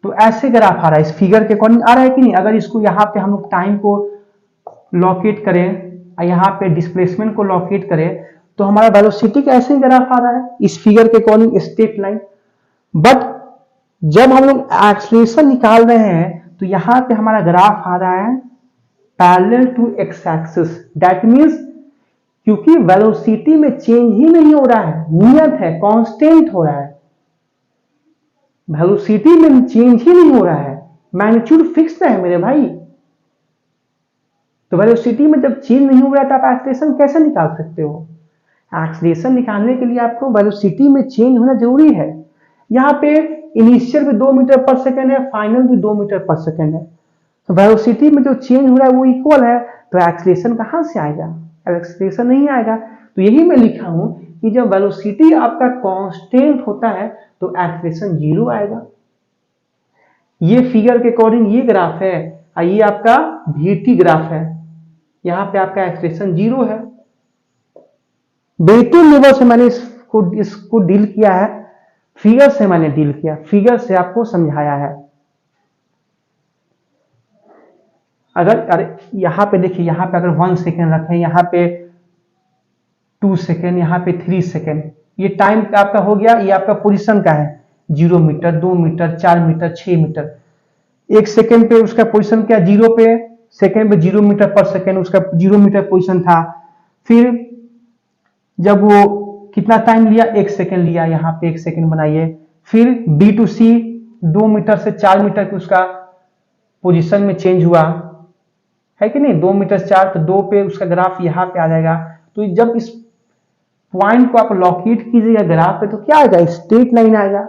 तो ऐसे ग्राफ आ रहा है, इस फिगर के अकॉर्डिंग आ रहा है कि नहीं। अगर इसको यहाँ पे हम लोग टाइम को लोकेट करें और यहाँ पे डिस्प्लेसमेंट को लोकेट करें तो हमारा वेलोसिटी का ऐसे ही ग्राफ आ रहा है, इस फिगर के अकॉर्डिंग स्ट्रेट लाइन। बट जब हम लोग एक्सेलरेशन निकाल रहे हैं तो यहाँ पे हमारा ग्राफ आ रहा है parallel to x axis. That means क्योंकि वेलोसिटी में चेंज ही नहीं हो रहा है, नियत है, कांस्टेंट हो रहा है, वेलोसिटी में चेंज ही नहीं हो रहा है, मैग्नीट्यूड फिक्स है मेरे भाई। तो वेलोसिटी में जब चेंज नहीं हो रहा है तो आप एक्सेलरेशन कैसे निकाल सकते हो? एक्सेलरेशन निकालने के लिए आपको वेलोसिटी में चेंज होना जरूरी है। यहाँ पे इनिशियल भी 2 मीटर पर सेकेंड है, फाइनल भी 2 मीटर पर सेकेंड है। तो वेलोसिटी में जो चेंज हो रहा है वो इक्वल है, तो एक्सेलरेशन कहां से आएगा? एक्सेलरेशन नहीं आएगा। तो यही मैं लिखा हूं कि जब वेलोसिटी आपका कांस्टेंट होता है तो एक्सेलरेशन जीरो आएगा। ये फिगर के अकॉर्डिंग ये ग्राफ है और ये आपका वीटी ग्राफ है, यहाँ पे आपका एक्सेलरेशन जीरो है। बेटिंग लेवल से मैंने इसको डील किया है, फिगर से मैंने डील किया, फिगर से आपको समझाया है। अगर यहाँ पे देखिए, यहाँ पे अगर 1 सेकेंड रखें, यहाँ पे 2 सेकेंड, यहाँ पे 3 सेकेंड, ये टाइम आपका हो गया, ये आपका पोजीशन का है 0 metre, 2 metre, 4 metre, 6 metre. 1 second पे उसका पोजीशन क्या, 0 पे, सेकेंड पे 0 मीटर पर सेकेंड उसका 0 मीटर पोजीशन था। फिर जब वो कितना टाइम लिया, 1 सेकेंड लिया, यहाँ पे 1 सेकेंड बनाइए। फिर बी टू सी 2 मीटर से 4 मीटर की उसका पोजीशन में चेंज हुआ है कि नहीं, 2 मीटर 4, तो 2 पे उसका ग्राफ यहाँ पे आ जाएगा। तो जब इस पॉइंट को आप लोकेट कीजिएगा ग्राफ पे तो क्या आएगा, स्ट्रेट लाइन आएगा।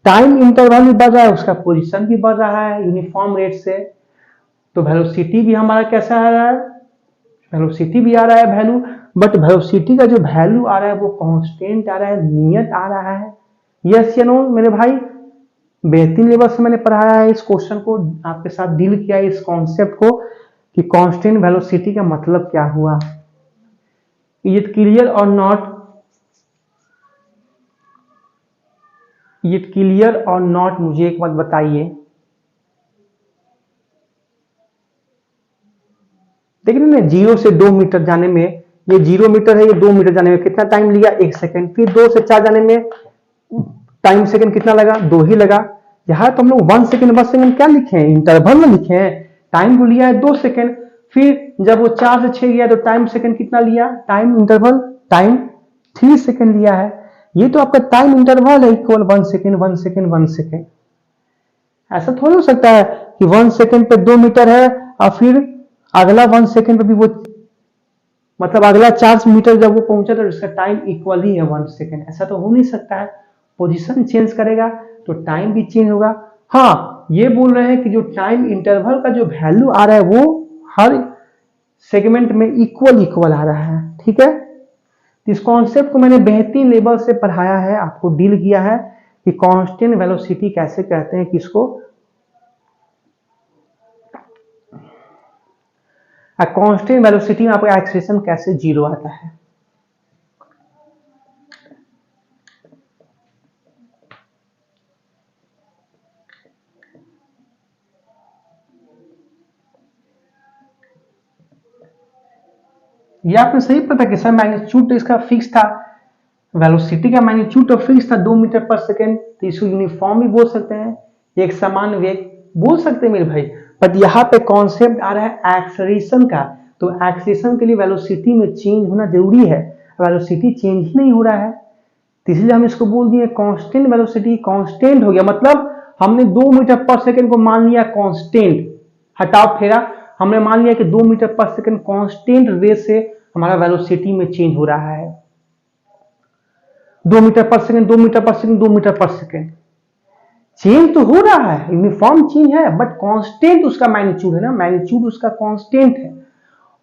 टाइम इंटरवल भी बढ़ रहा है, उसका पोजीशन भी बढ़ रहा है यूनिफॉर्म रेट से। तो वेलोसिटी भी हमारा कैसा आ रहा है, वेलोसिटी भी आ रहा है वैल्यू, बट वेलोसिटी का जो वैल्यू आ रहा है वो कांस्टेंट आ रहा है, नियत आ रहा है। यस या नो मेरे भाई? बेहतरीन लेवल से मैंने पढ़ाया है इस क्वेश्चन को, आपके साथ डील किया है इस कॉन्सेप्ट को कि कांस्टेंट वेलोसिटी का मतलब क्या हुआ। इज इट क्लियर और नॉट? इज इट क्लियर और नॉट, मुझे एक बात बताइए। देखिए ना, 0 से 2 मीटर जाने में, ये 0 मीटर है, ये 2 मीटर जाने में कितना टाइम लिया, 1 सेकेंड। फिर 2 से 4 जाने में टाइम सेकेंड कितना लगा, 2 ही लगा। यहाँ तो हम लोग 1 सेकेंड 1 सेकेंड क्या लिखे हैं, इंटरवल में लिखे हैं। टाइम को लिया है 2 सेकेंड। फिर जब वो 4 से 6 गया तो टाइम सेकेंड कितना लिया, टाइम इंटरवल, टाइम 3 सेकेंड लिया है। ये तो आपका टाइम इंटरवल है, इक्वल 1 सेकेंड 1 सेकेंड 1 सेकेंड। ऐसा थोड़ी हो सकता है कि 1 सेकेंड पे 2 मीटर है और फिर अगला 1 सेकेंड पे भी वो, मतलब अगला 4 मीटर जब वो पहुंचा तो उसका टाइम इक्वल ही है 1 सेकेंड। ऐसा तो हो नहीं सकता है। पोजीशन चेंज करेगा तो टाइम भी चेंज होगा। हाँ, ये बोल रहे हैं कि जो टाइम इंटरवल का जो वैल्यू आ रहा है वो हर सेगमेंट में इक्वल इक्वल आ रहा है। ठीक है, इस कॉन्सेप्ट को मैंने बेहतरीन लेवल से पढ़ाया है, आपको डील किया है कि कांस्टेंट वेलोसिटी कैसे कहते हैं किसको, कांस्टेंट वेलोसिटी में आपका एक्सेलरेशन कैसे जीरो आता है। ये आपने सही पता कि सर मैग्नीट्यूड इसका फिक्स था, वेलोसिटी का मैग्नीट्यूड तो फिक्स था 2 मीटर पर सेकेंड, तो इसको यूनिफॉर्म भी बोल सकते हैं, एक समान वेग बोल सकते हैं मेरे भाई। बट यहाँ पे कॉन्सेप्ट आ रहा है एक्सेलरेशन का, तो एक्सेलरेशन के लिए वेलोसिटी में चेंज होना जरूरी है, वेलोसिटी चेंज ही नहीं हो रहा है, तो इसलिए हम इसको बोल दिए कांस्टेंट वेलोसिटी। कांस्टेंट हो गया मतलब हमने 2 मीटर पर सेकेंड को मान लिया कांस्टेंट, हटाओ फेरा, हमने मान लिया कि 2 मीटर पर सेकेंड कांस्टेंट रेट से हमारा वेलोसिटी में चेंज हो रहा है। 2 मीटर पर सेकेंड 2 मीटर पर सेकेंड 2 मीटर पर सेकेंड चेंज तो हो रहा है, यूनिफॉर्म चेंज है, बट कांस्टेंट उसका मैग्नीट्यूड है ना, मैग्नीट्यूड उसका कांस्टेंट है।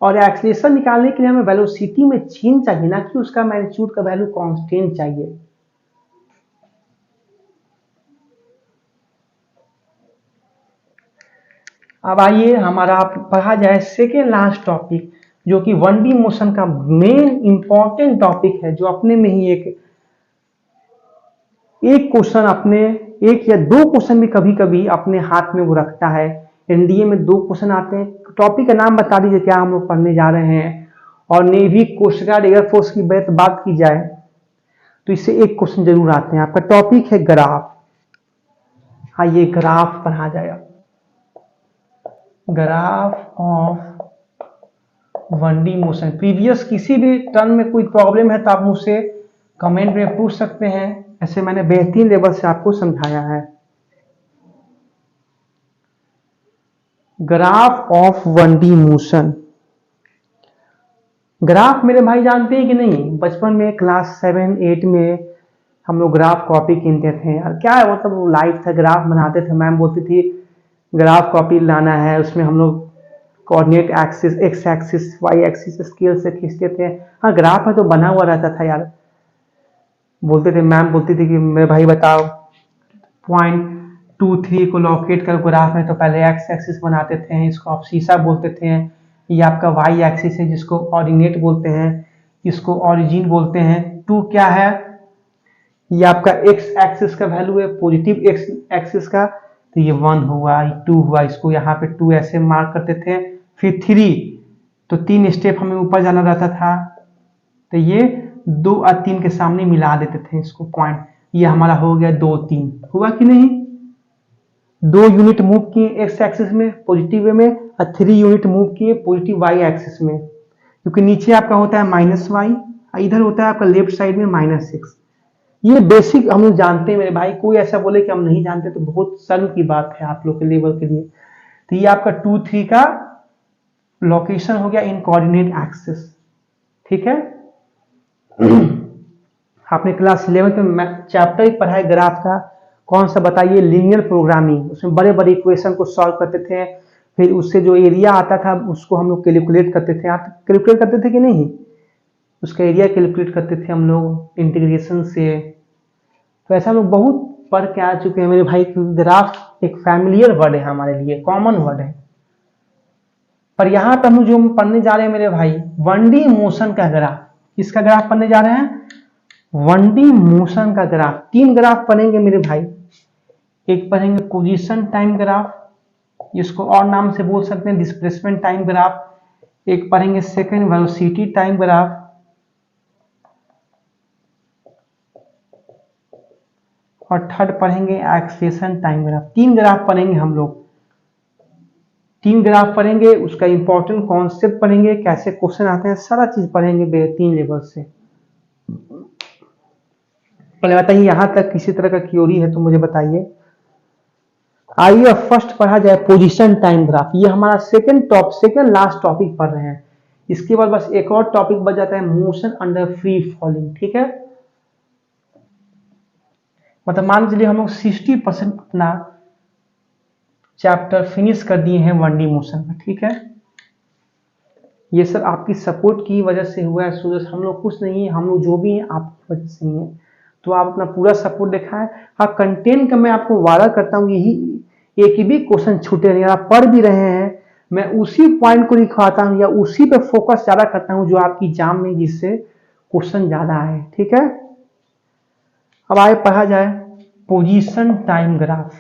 और एक्सेलरेशन निकालने के लिए हमें वेलोसिटी में चेंज चाहिए ना कि उसका मैग्नीट्यूड का वैल्यू कांस्टेंट चाहिए। अब आइए हमारा पढ़ा जाए सेकेंड लास्ट टॉपिक, जो कि 1D मोशन का मेन इंपॉर्टेंट टॉपिक है, जो अपने में ही एक क्वेश्चन अपने, एक या 2 क्वेश्चन भी कभी कभी अपने हाथ में वो रखता है। एनडीए में 2 क्वेश्चन आते हैं। टॉपिक का नाम बता दीजिए क्या हम लोग पढ़ने जा रहे हैं। और नेवी, कोस्ट गार्ड, एयरफोर्स की बात की जाए तो इससे एक क्वेश्चन जरूर आते हैं। आपका टॉपिक है ग्राफ। आइए ग्राफ पढ़ा जाएगा, graph of 1D motion. Previous किसी भी टर्म में कोई प्रॉब्लम है तो आप मुझसे कमेंट में पूछ सकते हैं, ऐसे मैंने बेहतरीन लेवल से आपको समझाया है। Graph of 1D motion. Graph मेरे भाई जानते हैं कि नहीं, बचपन में क्लास 7 8 में हम लोग ग्राफ कॉपी कीनते थे यार, क्या है मतलब वो लाइफ था, ग्राफ बनाते थे, मैम बोलती थी ग्राफ कॉपी लाना है, उसमें हम लोग coordinate axis, x axis, y axis scale से खींचते थे। हाँ ग्राफ में तो बना हुआ रहता था यार, बोलते थे, मैम बोलती थी कि मेरे भाई बताओ पॉइंट 2 3 को लोकेट कर ग्राफ में, तो पहले एक्स एक्सिस बनाते थे, इसको आप शीशा बोलते थे। ये आपका वाई एक्सिस है जिसको ऑर्डिनेट बोलते हैं, इसको ऑरिजिन बोलते हैं। 2 क्या है, ये आपका एक्स एक्सिस का वैल्यू है, पॉजिटिव एक्स एक्सिस का, तो ये 1 हुआ, 2 हुआ, इसको यहाँ पे 2 ऐसे मार्क करते थे। फिर 3, तो 3 स्टेप हमें ऊपर जाना रहता था, तो ये 2 और 3 के सामने मिला देते थे इसको पॉइंट, ये हमारा हो गया 2 3, हुआ कि नहीं। 2 यूनिट मूव किए एक्स एक्सिस में पॉजिटिव वे में, और 3 यूनिट मूव किए पॉजिटिव वाई एक्सिस में, क्योंकि नीचे आपका होता है -y, इधर होता है आपका लेफ्ट साइड में -6। ये बेसिक हम लोग जानते हैं मेरे भाई, कोई ऐसा बोले कि हम नहीं जानते तो बहुत शर्म की बात है आप लोग के लेवल के लिए। तो ये आपका 2 3 का लोकेशन हो गया इन कोऑर्डिनेट एक्सिस, ठीक है। आपने क्लास 11 में चैप्टर ही पढ़ा है ग्राफ का, कौन सा बताइए, लीनियर प्रोग्रामिंग। उसमें बड़े बड़े इक्वेशन को सॉल्व करते थे, फिर उससे जो एरिया आता था उसको हम लोग कैलकुलेट करते थे। आप कैलकुलेट करते थे कि नहीं, उसका एरिया कैलकुलेट करते थे हम लोग इंटीग्रेशन से। तो ऐसा हम लोग बहुत पढ़ के आ चुके हैं मेरे भाई। ग्राफ एक फैमिलियर वर्ड है हमारे लिए, कॉमन वर्ड है। पर यहाँ पर हम जो पढ़ने जा रहे हैं मेरे भाई, 1D मोशन का ग्राफ। किसका ग्राफ पढ़ने जा रहे हैं, 1D मोशन का ग्राफ। 3 ग्राफ पढ़ेंगे मेरे भाई। एक पढ़ेंगे पोजीशन टाइम ग्राफ, जिसको और नाम से बोल सकते हैं डिस्प्लेसमेंट टाइम ग्राफ। एक पढ़ेंगे सेकंड वेलोसिटी टाइम ग्राफ, और थर्ड पढ़ेंगे एक्सेलेरेशन टाइम ग्राफ। 3 ग्राफ पढ़ेंगे हम लोग। 3 ग्राफ पढ़ेंगे, उसका इंपॉर्टेंट कॉन्सेप्ट पढ़ेंगे, कैसे क्वेश्चन आते हैं, सारा चीज पढ़ेंगे 3 लेवल से। पहले बताइए यहां तक किसी तरह का क्यूरी है तो मुझे बताइए। आइए फर्स्ट पढ़ा जाए पोजीशन टाइम ग्राफ। ये हमारा सेकंड लास्ट टॉपिक पढ़ रहे हैं। इसके बाद बस एक और टॉपिक बच जाता है, मोशन अंडर फ्री फॉलिंग, ठीक है। मतलब मान लीजिए हम लोग 60% अपना चैप्टर फिनिश कर दिए हैं 1D मोशन में, ठीक है। ये सब आपकी सपोर्ट की वजह से हुआ है सूरज, हम लोग कुछ नहीं है, हम लोग जो भी हैं आपकी वजह से ही है। तो आप अपना पूरा सपोर्ट दिखाएं। हाँ कंटेंट का मैं आपको वादा करता हूँ, यही एक भी क्वेश्चन छूटे नहीं। आप पढ़ भी रहे हैं, मैं उसी पॉइंट को लिखवाता हूँ या उसी पे फोकस ज्यादा करता हूँ जो आपकी एग्जाम में जिससे क्वेश्चन ज्यादा आए, ठीक है। अब आगे पढ़ा जाए position time graph.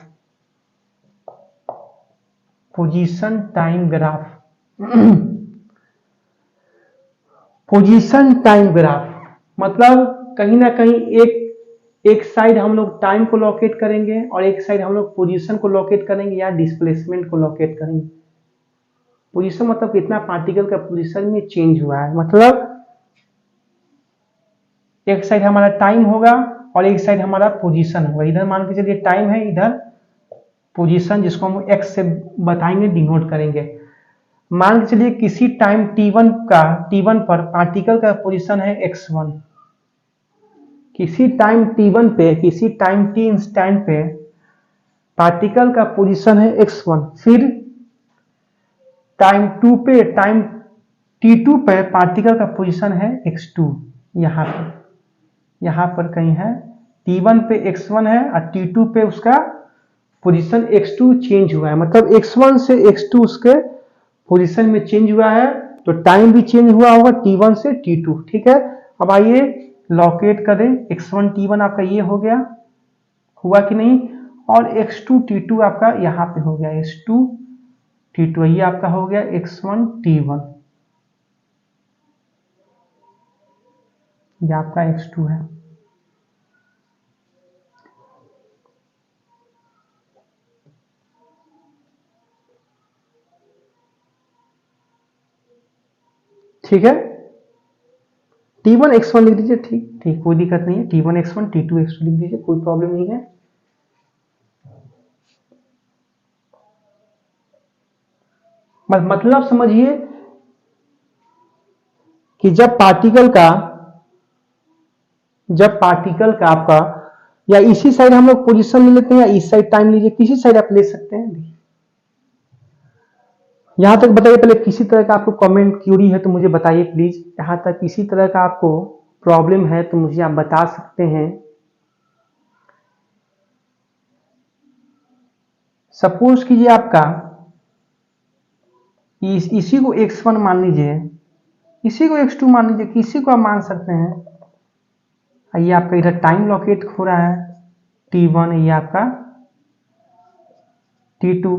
Position time graph position time graph मतलब कहीं ना कहीं एक साइड हम लोग टाइम को लोकेट करेंगे और एक साइड हम लोग पोजीशन को लोकेट करेंगे या डिस्प्लेसमेंट को लोकेट करेंगे। पोजीशन मतलब कितना पार्टिकल का पोजीशन में चेंज हुआ है, मतलब एक साइड हमारा टाइम होगा और एक साइड हमारा पोजीशन होगा। इधर मान के चलिए टाइम है, इधर पोजीशन, जिसको हम एक्स से बताएंगे, डिनोट करेंगे। मान के चलिए किसी टाइम t1 पर पार्टिकल का पोजीशन है x1। किसी टाइम t1 पे, किसी टाइम t इंस्टेंट पे पार्टिकल का पोजीशन है x1। फिर टाइम t2 पे पार्टिकल का पोजीशन है x2। यहाँ पर कहीं है, t1 पे x1 है और t2 पे उसका पोजीशन x2 चेंज हुआ है, मतलब x1 से x2 उसके पोजीशन में चेंज हुआ है, तो टाइम भी चेंज हुआ होगा t1 से t2, ठीक है। अब आइए लोकेट करें, x1 t1 आपका ये हो गया, हुआ कि नहीं, और x2 t2 आपका यहाँ पे हो गया, x2 t2 ये आपका हो गया x1 t1, ये आपका x2 है। ठीक है, t1 x1 लिख दीजिए, ठीक कोई दिक्कत नहीं है। t1 x1 t2 x2 लिख दीजिए, कोई प्रॉब्लम नहीं है। मतलब समझिए कि जब पार्टिकल का आपका, या इसी साइड हम लोग पोजीशन ले लेते हैं या इस साइड टाइम लीजिए, किसी साइड आप ले सकते हैं। यहां तक बताइए, पहले किसी तरह का आपको कमेंट क्यूरी है तो मुझे बताइए प्लीज। यहां तक किसी तरह का आपको प्रॉब्लम है तो मुझे आप बता सकते हैं। सपोज कीजिए आपका इसी को x1 मान लीजिए, इसी को x2 मान लीजिए, किसी को आप मान सकते हैं। ये आपका इधर टाइम लोकेट हो रहा है t1, ये आपका t2।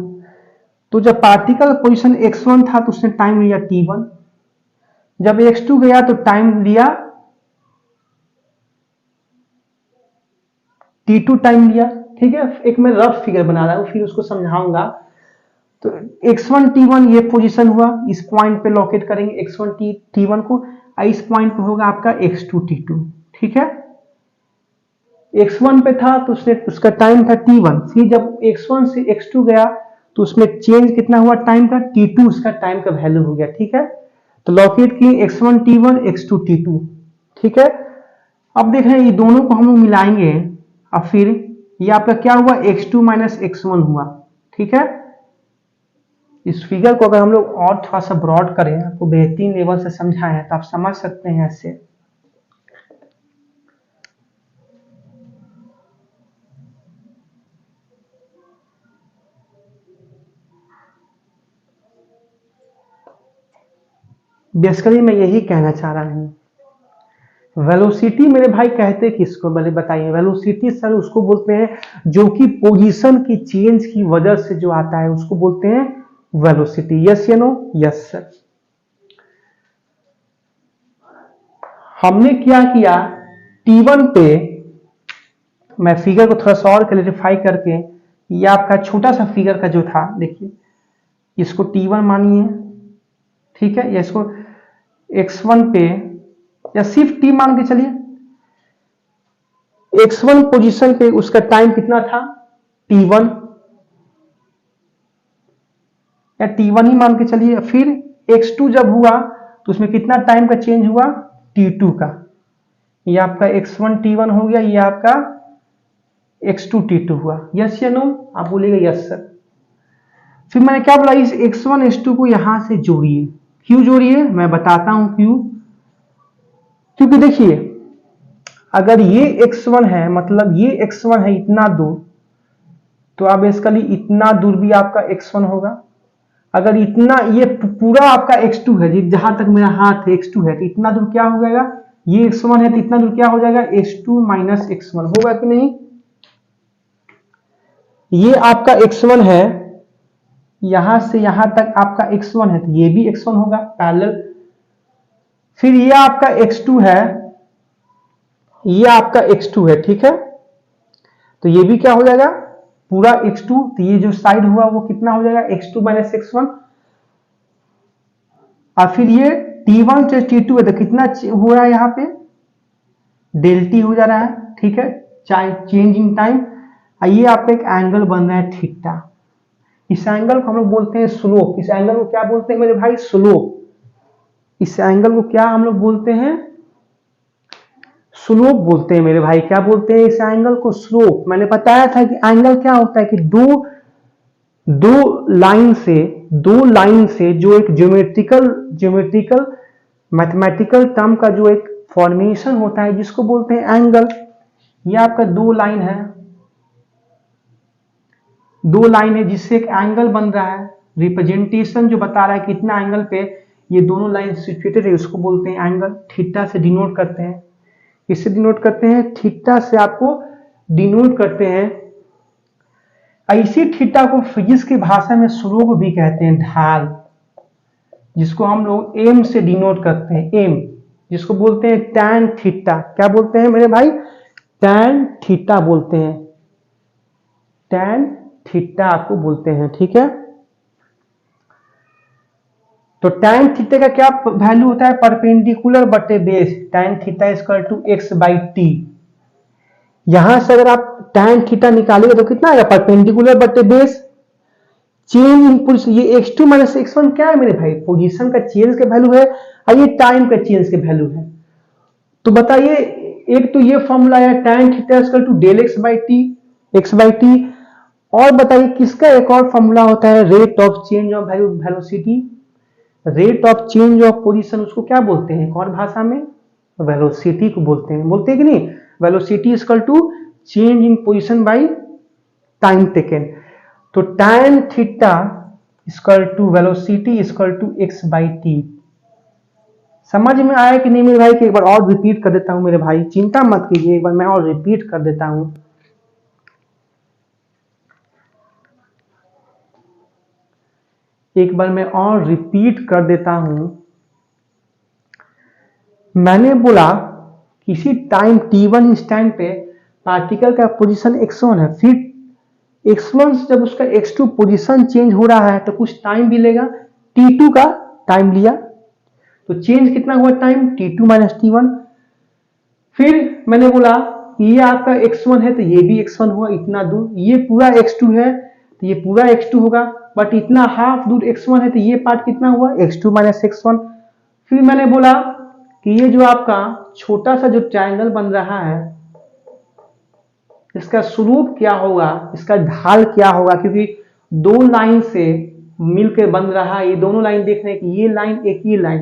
तो जब पार्टिकल पोजीशन x1 था तो उसने टाइम लिया t1, जब x2 गया तो टाइम लिया t2 टाइम लिया। ठीक है, एक मैं रफ फिगर बना रहा हूं, फिर उसको समझाऊंगा। तो x1 t1 ये पोजीशन हुआ, इस पॉइंट पे लोकेट करेंगे x1 t1 को, इस पॉइंट पे होगा आपका x2 t2। ठीक है, x1 पे था तो उसका टाइम था t1, फिर जब x1 से x2 गया तो उसमें चेंज कितना हुआ टाइम का, t2 उसका टाइम का वैल्यू हो गया। ठीक है, तो लोकेट किए x1 t1 x2 t2। ठीक है, अब देख रहे हैं ये दोनों को हम लोग मिलाएंगे और फिर ये आपका क्या हुआ, x2 माइनस x1 हुआ। ठीक है, इस फिगर को अगर हम लोग और थोड़ा सा ब्रॉड करें, आपको बेहतरीन लेवल से समझाएं तो आप समझ सकते हैं ऐसे। बेसिकली मैं यही कहना चाह रहा हूं। वेलोसिटी मेरे भाई कहते किसको, पहले बताइए। वेलोसिटी सर उसको बोलते हैं जो कि पोजीशन की चेंज की वजह से जो आता है उसको बोलते हैं वेलोसिटी। यस या नो? Yes sir. हमने क्या किया, t1 पे मैं फिगर को थोड़ा सा और क्लैरिफाई करके, ये आपका छोटा सा फिगर का जो था, देखिए इसको t1 मानिए। ठीक है, या इसको x1 पे या सिर्फ t मान के चलिए। x1 पोजीशन पे उसका टाइम कितना था, t1, या t1 ही मान के चलिए। फिर x2 जब हुआ तो उसमें कितना टाइम का चेंज हुआ, t2 का। ये आपका x1 t1 हो गया, ये आपका x2 t2 हुआ। यस या नो? आप बोलिएगा यस सर। फिर मैंने क्या बोला, इस x1 x2 को यहां से जोड़िए। क्यों जोड़िए, मैं बताता हूं क्यों। क्योंकि देखिए अगर ये x1 है, मतलब ये x1 है इतना दूर, तो आप बेसिकली इतना दूर भी आपका x1 होगा। अगर इतना ये पूरा आपका x2 है, जहां तक मेरा हाथ है x2 है, तो इतना दूर क्या हो जाएगा, ये x1 है तो इतना दूर क्या हो जाएगा, x2 माइनस x1 होगा कि नहीं। ये आपका x1 है, यहां से यहां तक आपका x1 है तो ये भी x1 होगा पैरेलल। फिर ये आपका x2 है, ये आपका x2 है। ठीक है, तो ये भी क्या हो जाएगा, पूरा x2, तो ये जो साइड हुआ वो कितना हो जाएगा, x2 माइनस x1। और फिर ये t1 से t2 है तो कितना हो रहा है, यहाँ पे डेल टी हो जा रहा है। ठीक है, चेंज इन टाइम। ये आपका एक एंगल बन रहा है थीटा। इस एंगल को हम लोग बोलते हैं स्लोप। इस एंगल को क्या बोलते हैं मेरे भाई, स्लोप। इस एंगल को क्या हम लोग बोलते हैं, स्लोप बोलते हैं मेरे भाई। क्या बोलते हैं इस एंगल को, स्लोप। मैंने बताया था कि एंगल क्या होता है कि दो लाइन से जो एक ज्योमेट्रिकल मैथमेटिकल टर्म का जो एक फॉर्मेशन होता है जिसको बोलते हैं एंगल। ये आपका दो लाइन है जिससे एक एंगल बन रहा है। रिप्रेजेंटेशन जो बता रहा है कितना एंगल पे ये दोनों लाइन सिचुएटेड है उसको बोलते हैं एंगल। थीटा से डिनोट करते हैं, किससे डिनोट करते हैं, थीटा से आपको डिनोट करते हैं। इसी थीटा को फिजिक्स की भाषा में स्लोप भी कहते हैं, ढाल, जिसको हम लोग एम से डिनोट करते हैं, एम, जिसको बोलते हैं टैन थीटा। क्या बोलते हैं मेरे भाई, टैन थीटा बोलते हैं, टैन थीटा आपको बोलते हैं। ठीक है, तो टैन थीटा का क्या वैल्यू होता है, परपेंडिकुलर बटे base, tan theta equal to x by t. यहां से अगर आप टैन थीटा निकालेंगे तो कितना आएगा, परपेंडिकुलर बटे बेस। चेंज इन पोजीशन, ये x2 माइनस x1 क्या है मेरे भाई, पोजीशन का चेंज का वैल्यू है और ये टाइम का चेंज का वैल्यू है। तो बताइए, एक तो ये फॉर्मूला है tan theta equal to del x by t, और बताइए किसका एक और फॉर्मूला होता है rate of change of velocity. Rate of change of position उसको क्या बोलते हैं, कौन भाषा में, वेलोसिटी को बोलते हैं कि नहीं। Velocity equal to change in position by time taken. तो tan theta equal to velocity equal to x by t. समझ में आया कि नहीं मेरे भाई, कि एक बार और रिपीट कर देता हूं मेरे भाई, चिंता मत कीजिए, एक बार मैं और रिपीट कर देता हूं। एक बार मैं और रिपीट कर देता हूं। मैंने बोला किसी टाइम t1 इंस्टेंट पे पार्टिकल का पोजीशन x1 है, फिर x1 से जब उसका x2 पोजीशन चेंज हो रहा है तो कुछ टाइम भी लेगा, t2 का टाइम लिया, तो चेंज कितना हुआ टाइम, t2 माइनस t1। फिर मैंने बोला ये आपका x1 है तो ये भी x1 हुआ इतना दूर, ये पूरा x2 है तो ये पूरा x2 होगा, बट इतना हाफ दूर x1 है तो ये पार्ट कितना हुआ x2 माइनस x1। फिर मैंने बोला कि ये जो आपका छोटा सा जो ट्रायंगल बन रहा है इसका स्वरूप क्या होगा, इसका ढाल क्या होगा, क्योंकि दो लाइन से मिलकर बन रहा है, ये दोनों लाइन देख रहे हैं कि ये लाइन एक ही लाइन,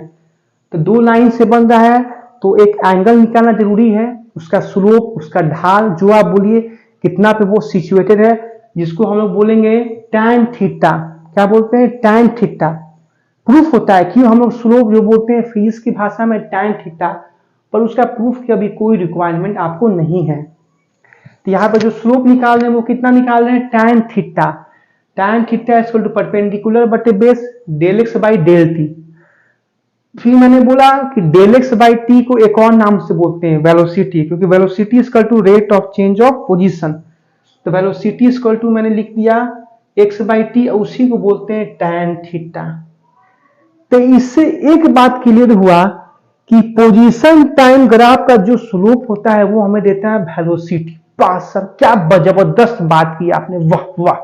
तो दो लाइन से बन रहा है तो एक एंगल निकालना जरूरी है, उसका स्लोप उसका ढाल जो आप बोलिए कितना पे वो सिचुएटेड है, जिसको हम लोग बोलेंगे tan थीटा। क्या बोलते हैं, tan थीटा। प्रूफ होता है क्यों हम लोग स्लोप जो बोलते हैं फिजिक्स की भाषा में tan थीटा, पर उसका प्रूफ की अभी कोई रिक्वायरमेंट आपको नहीं है। तो यहाँ पर जो स्लोप निकाल रहे हैं वो कितना निकाल रहे हैं, tan theta. tan theta equal to perpendicular बटे base del x by del T. फिर मैंने बोला कि डेल एक्स बाई टी को एक और नाम से बोलते हैं वेलोसिटी, क्योंकि velocity equal to rate of change of position. तो वेलोसिटी इक्वल टू मैंने लिख दिया एक्स बाई टी, उसी को बोलते हैं tan थीटा। तो इससे एक बात क्लियर हुआ कि पोजीशन टाइम ग्राफ का जो स्लोप होता है वो हमें देता है वेलोसिटी। पास सर क्या जबरदस्त बात की आपने, वाह वाह।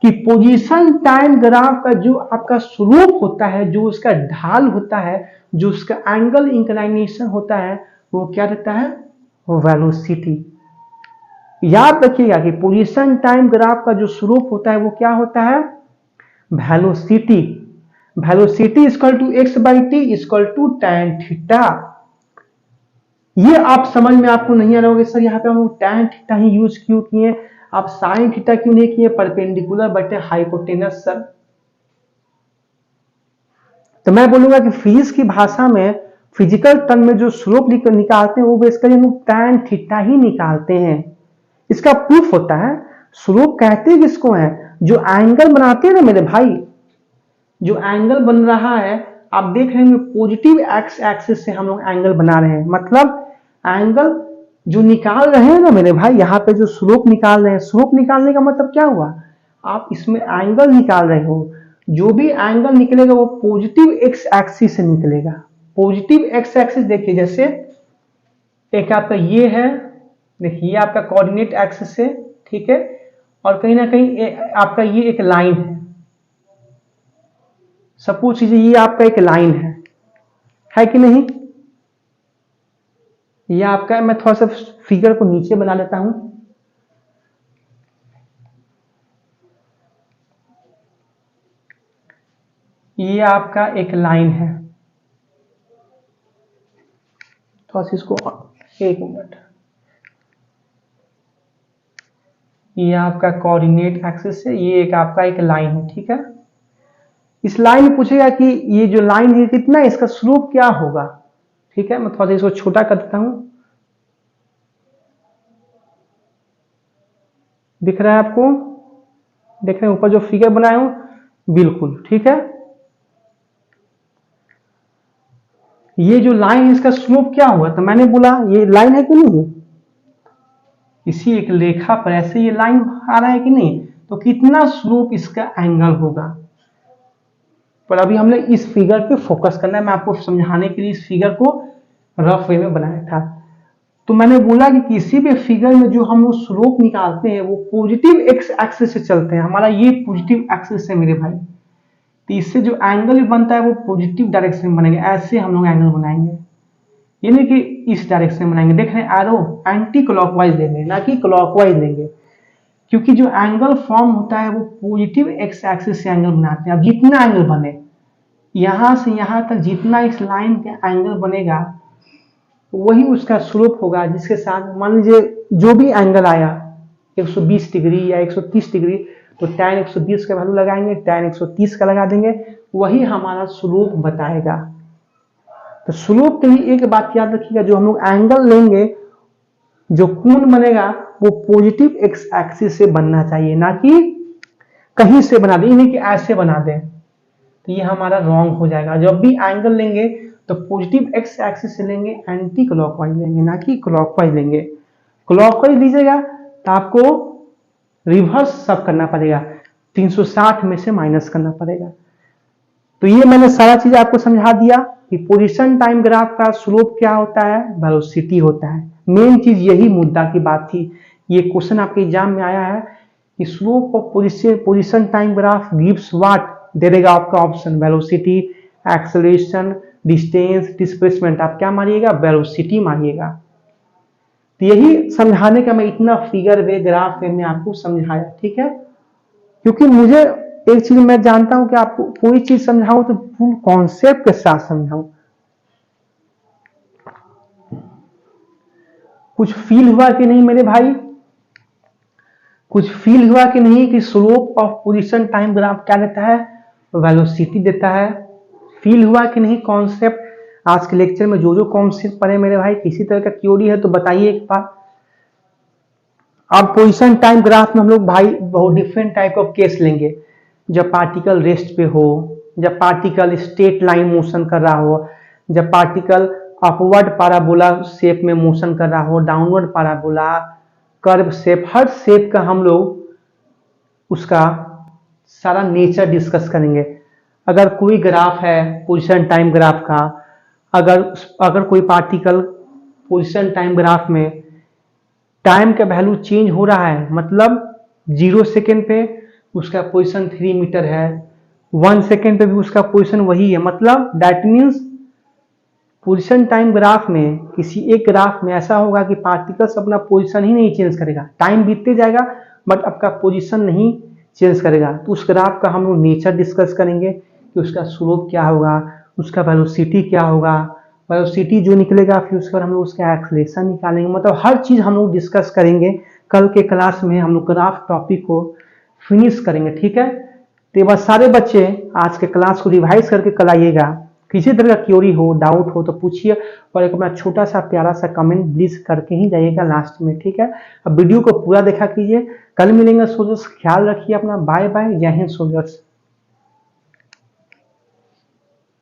कि पोजीशन टाइम ग्राफ का जो आपका स्लोप होता है, जो उसका ढाल होता है, जो उसका एंगल इंक्लाइनेशन होता है, वो क्या देता है, वेलोसिटी। याद रखिएगा कि पोजीशन टाइम ग्राफ का जो स्लोप होता है वो क्या होता है, velocity. Velocity equal to x by t equal to tan theta. ये आप समझ में आपको नहीं आ रहा होगा सर यहाँ पे हम लोग tan थीटा ही यूज क्यों किए, आप साइन थीटा क्यों नहीं किए, परपेंडिकुलर बटे हाइपोटेनस सर। तो मैं बोलूंगा कि फिजिक्स की भाषा में फिजिकल टर्म में जो स्लोप निकालते हैं वो बेसिकली हम लोग tan थीटा ही निकालते हैं। इसका प्रूफ होता है, स्लोप कहते हैं किसको है, जो एंगल बनाते हैं ना मेरे भाई, जो एंगल बन रहा है आप देख रहे हैं पॉजिटिव एक्स एक्सिस से हम लोग एंगल बना रहे हैं, मतलब एंगल जो निकाल रहे हैं ना मेरे भाई, यहाँ पे जो स्लोप निकाल रहे हैं, स्लोप निकालने का मतलब क्या हुआ, आप इसमें एंगल निकाल रहे हो, जो भी एंगल निकलेगा वो पॉजिटिव एक्स एक्सिस से निकलेगा। पॉजिटिव एक्स एक्सिस देखिए, जैसे एक आपका ये है, देखिए ये आपका कोऑर्डिनेट एक्सिस है, ठीक है, और कहीं ना कहीं आपका ये एक लाइन है, सपोज कीजिए ये आपका एक लाइन है कि नहीं। ये आपका, मैं थोड़ा सा फिगर को नीचे बना लेता हूं, ये आपका एक लाइन है, थोड़ा सा इसको एक मिनट, ये आपका कोऑर्डिनेट एक्सिस है, ये एक आपका एक लाइन है, ठीक है। इस लाइन में पूछेगा कि ये जो लाइन है कितना, इसका स्लोप क्या होगा, ठीक है। मैं थोड़ा सा इसको छोटा कर देता हूं, दिख रहा है आपको, देख रहे हैं ऊपर जो फिगर बनाया हूं, बिल्कुल ठीक है। ये जो लाइन है इसका स्लोप क्या हुआ, तो मैंने बोला ये लाइन है कि नहीं, इसी एक रेखा पर ऐसे ये लाइन आ रहा है कि नहीं, तो कितना स्लोप इसका एंगल होगा। पर अभी हमने इस फिगर पे फोकस करना है, मैं आपको समझाने के लिए इस फिगर को रफ वे में बनाया था। तो मैंने बोला कि किसी भी फिगर में जो हम लोग स्लोप निकालते हैं वो पॉजिटिव एक्स एक्सिस से चलते हैं, हमारा ये पॉजिटिव एक्सिस है मेरे भाई, तो इससे जो एंगल भी बनता है वो पॉजिटिव डायरेक्शन में बनेंगे, ऐसे हम लोग एंगल बनाएंगे, यानी कि इस डायरेक्शन में बनाएंगे। देख रहे हैं एरो एंटी क्लॉकवाइज लेंगे, ना कि क्लॉकवाइज लेंगे। क्योंकि जो एंगल फॉर्म होता है वो पॉजिटिव एक्स एक्सिस से एंगल बनाते हैं। अब जितना एंगल बने, यहां से यहां तक जितना इस लाइन का एंगल बनेगा वही उसका स्लोप होगा, जिसके साथ मान लीजिए जो भी एंगल आया 120 डिग्री या 130 डिग्री, तो tan 120 का वैल्यू लगाएंगे, tan 130 का लगा देंगे, वही हमारा स्लोप बताएगा। तो स्लोप के लिए एक बात याद रखिएगा, जो हम लोग एंगल लेंगे, जो कोण बनेगा वो पॉजिटिव एक्स एक्सिस से बनना चाहिए, ना कि कहीं से बना दें, नहीं कि ऐसे बना दें, तो ये हमारा रॉन्ग हो जाएगा। जब भी एंगल लेंगे तो पॉजिटिव एक्स एक्सिस से लेंगे, एंटी क्लॉकवाइज लेंगे, ना कि क्लॉकवाइज लेंगे। क्लॉकवाइज लीजिएगा तो आपको रिवर्स सब करना पड़ेगा, 360 में से माइनस करना पड़ेगा। तो ये मैंने सारा चीज आपको समझा दिया कि पोजीशन टाइम ग्राफ का स्लोप क्या होता है, वेलोसिटी होता है। मेन चीज यही मुद्दा की बात थी। ये क्वेश्चन आपके एग्जाम में आया है कि slope of position time graph gives what, दे देगा आपका option velocity, acceleration, distance, displacement. आप क्या मारिएगा, वेलोसिटी मारिएगा। तो यही समझाने का मैं इतना फिगर वे ग्राफ वे में आपको समझाया, ठीक है। क्योंकि मुझे एक चीज मैं जानता हूं कि आपको कोई चीज समझाऊं तो फुल कॉन्सेप्ट के साथ समझाऊं। कुछ फील हुआ कि नहीं मेरे भाई, कुछ फील हुआ कि नहीं कि slope of position time graph क्या देता है, वेलोसिटी देता है। फील हुआ कि नहीं कॉन्सेप्ट। आज के लेक्चर में जो जो कॉन्सेप्ट पढ़े मेरे भाई, किसी तरह का क्यूरी है तो बताइए एक बार। अब पोजीशन टाइम ग्राफ में हम लोग भाई बहुत डिफरेंट टाइप ऑफ केस लेंगे, जब पार्टिकल रेस्ट पे हो, जब पार्टिकल स्ट्रेट लाइन मोशन कर रहा हो, जब पार्टिकल अपवर्ड पैराबोला शेप में मोशन कर रहा हो, डाउनवर्ड पैराबोला, कर्व शेप, हर शेप का हम लोग उसका सारा नेचर डिस्कस करेंगे। अगर कोई ग्राफ है पोजीशन टाइम ग्राफ का, अगर कोई पार्टिकल पोजीशन टाइम ग्राफ में टाइम का वैल्यू चेंज हो रहा है, मतलब 0 सेकेंड पे उसका पोजीशन 3 मीटर है, 1 सेकेंड पे भी उसका पोजीशन वही है, मतलब that means position time graph में किसी एक ग्राफ में ऐसा होगा कि पार्टिकल्स अपना पोजीशन ही नहीं चेंज करेगा, टाइम बीतते जाएगा बट आपका पोजीशन नहीं चेंज करेगा। तो उस ग्राफ का हम लोग नेचर डिस्कस करेंगे कि उसका स्लोप क्या होगा, उसका वेलोसिटी क्या होगा, वेलोसिटी जो निकलेगा फिर उसके बाद हम लोग उसका एक्सेलरेशन निकालेंगे। मतलब हर चीज हम लोग डिस्कस करेंगे। कल के क्लास में हम लोग ग्राफ टॉपिक को फिनिश करेंगे, ठीक है। तो बस सारे बच्चे आज के क्लास को रिवाइज करके कल आइएगा। किसी तरह का क्यूरी हो, डाउट हो तो पूछिए, और एक अपना छोटा सा प्यारा सा कमेंट प्लीज करके ही जाइएगा लास्ट में, ठीक है। अब वीडियो को पूरा देखा कीजिए। कल मिलेंगे सोल्जर्स, ख्याल रखिए अपना, बाय बाय, जय हिंद सोल्जर्स।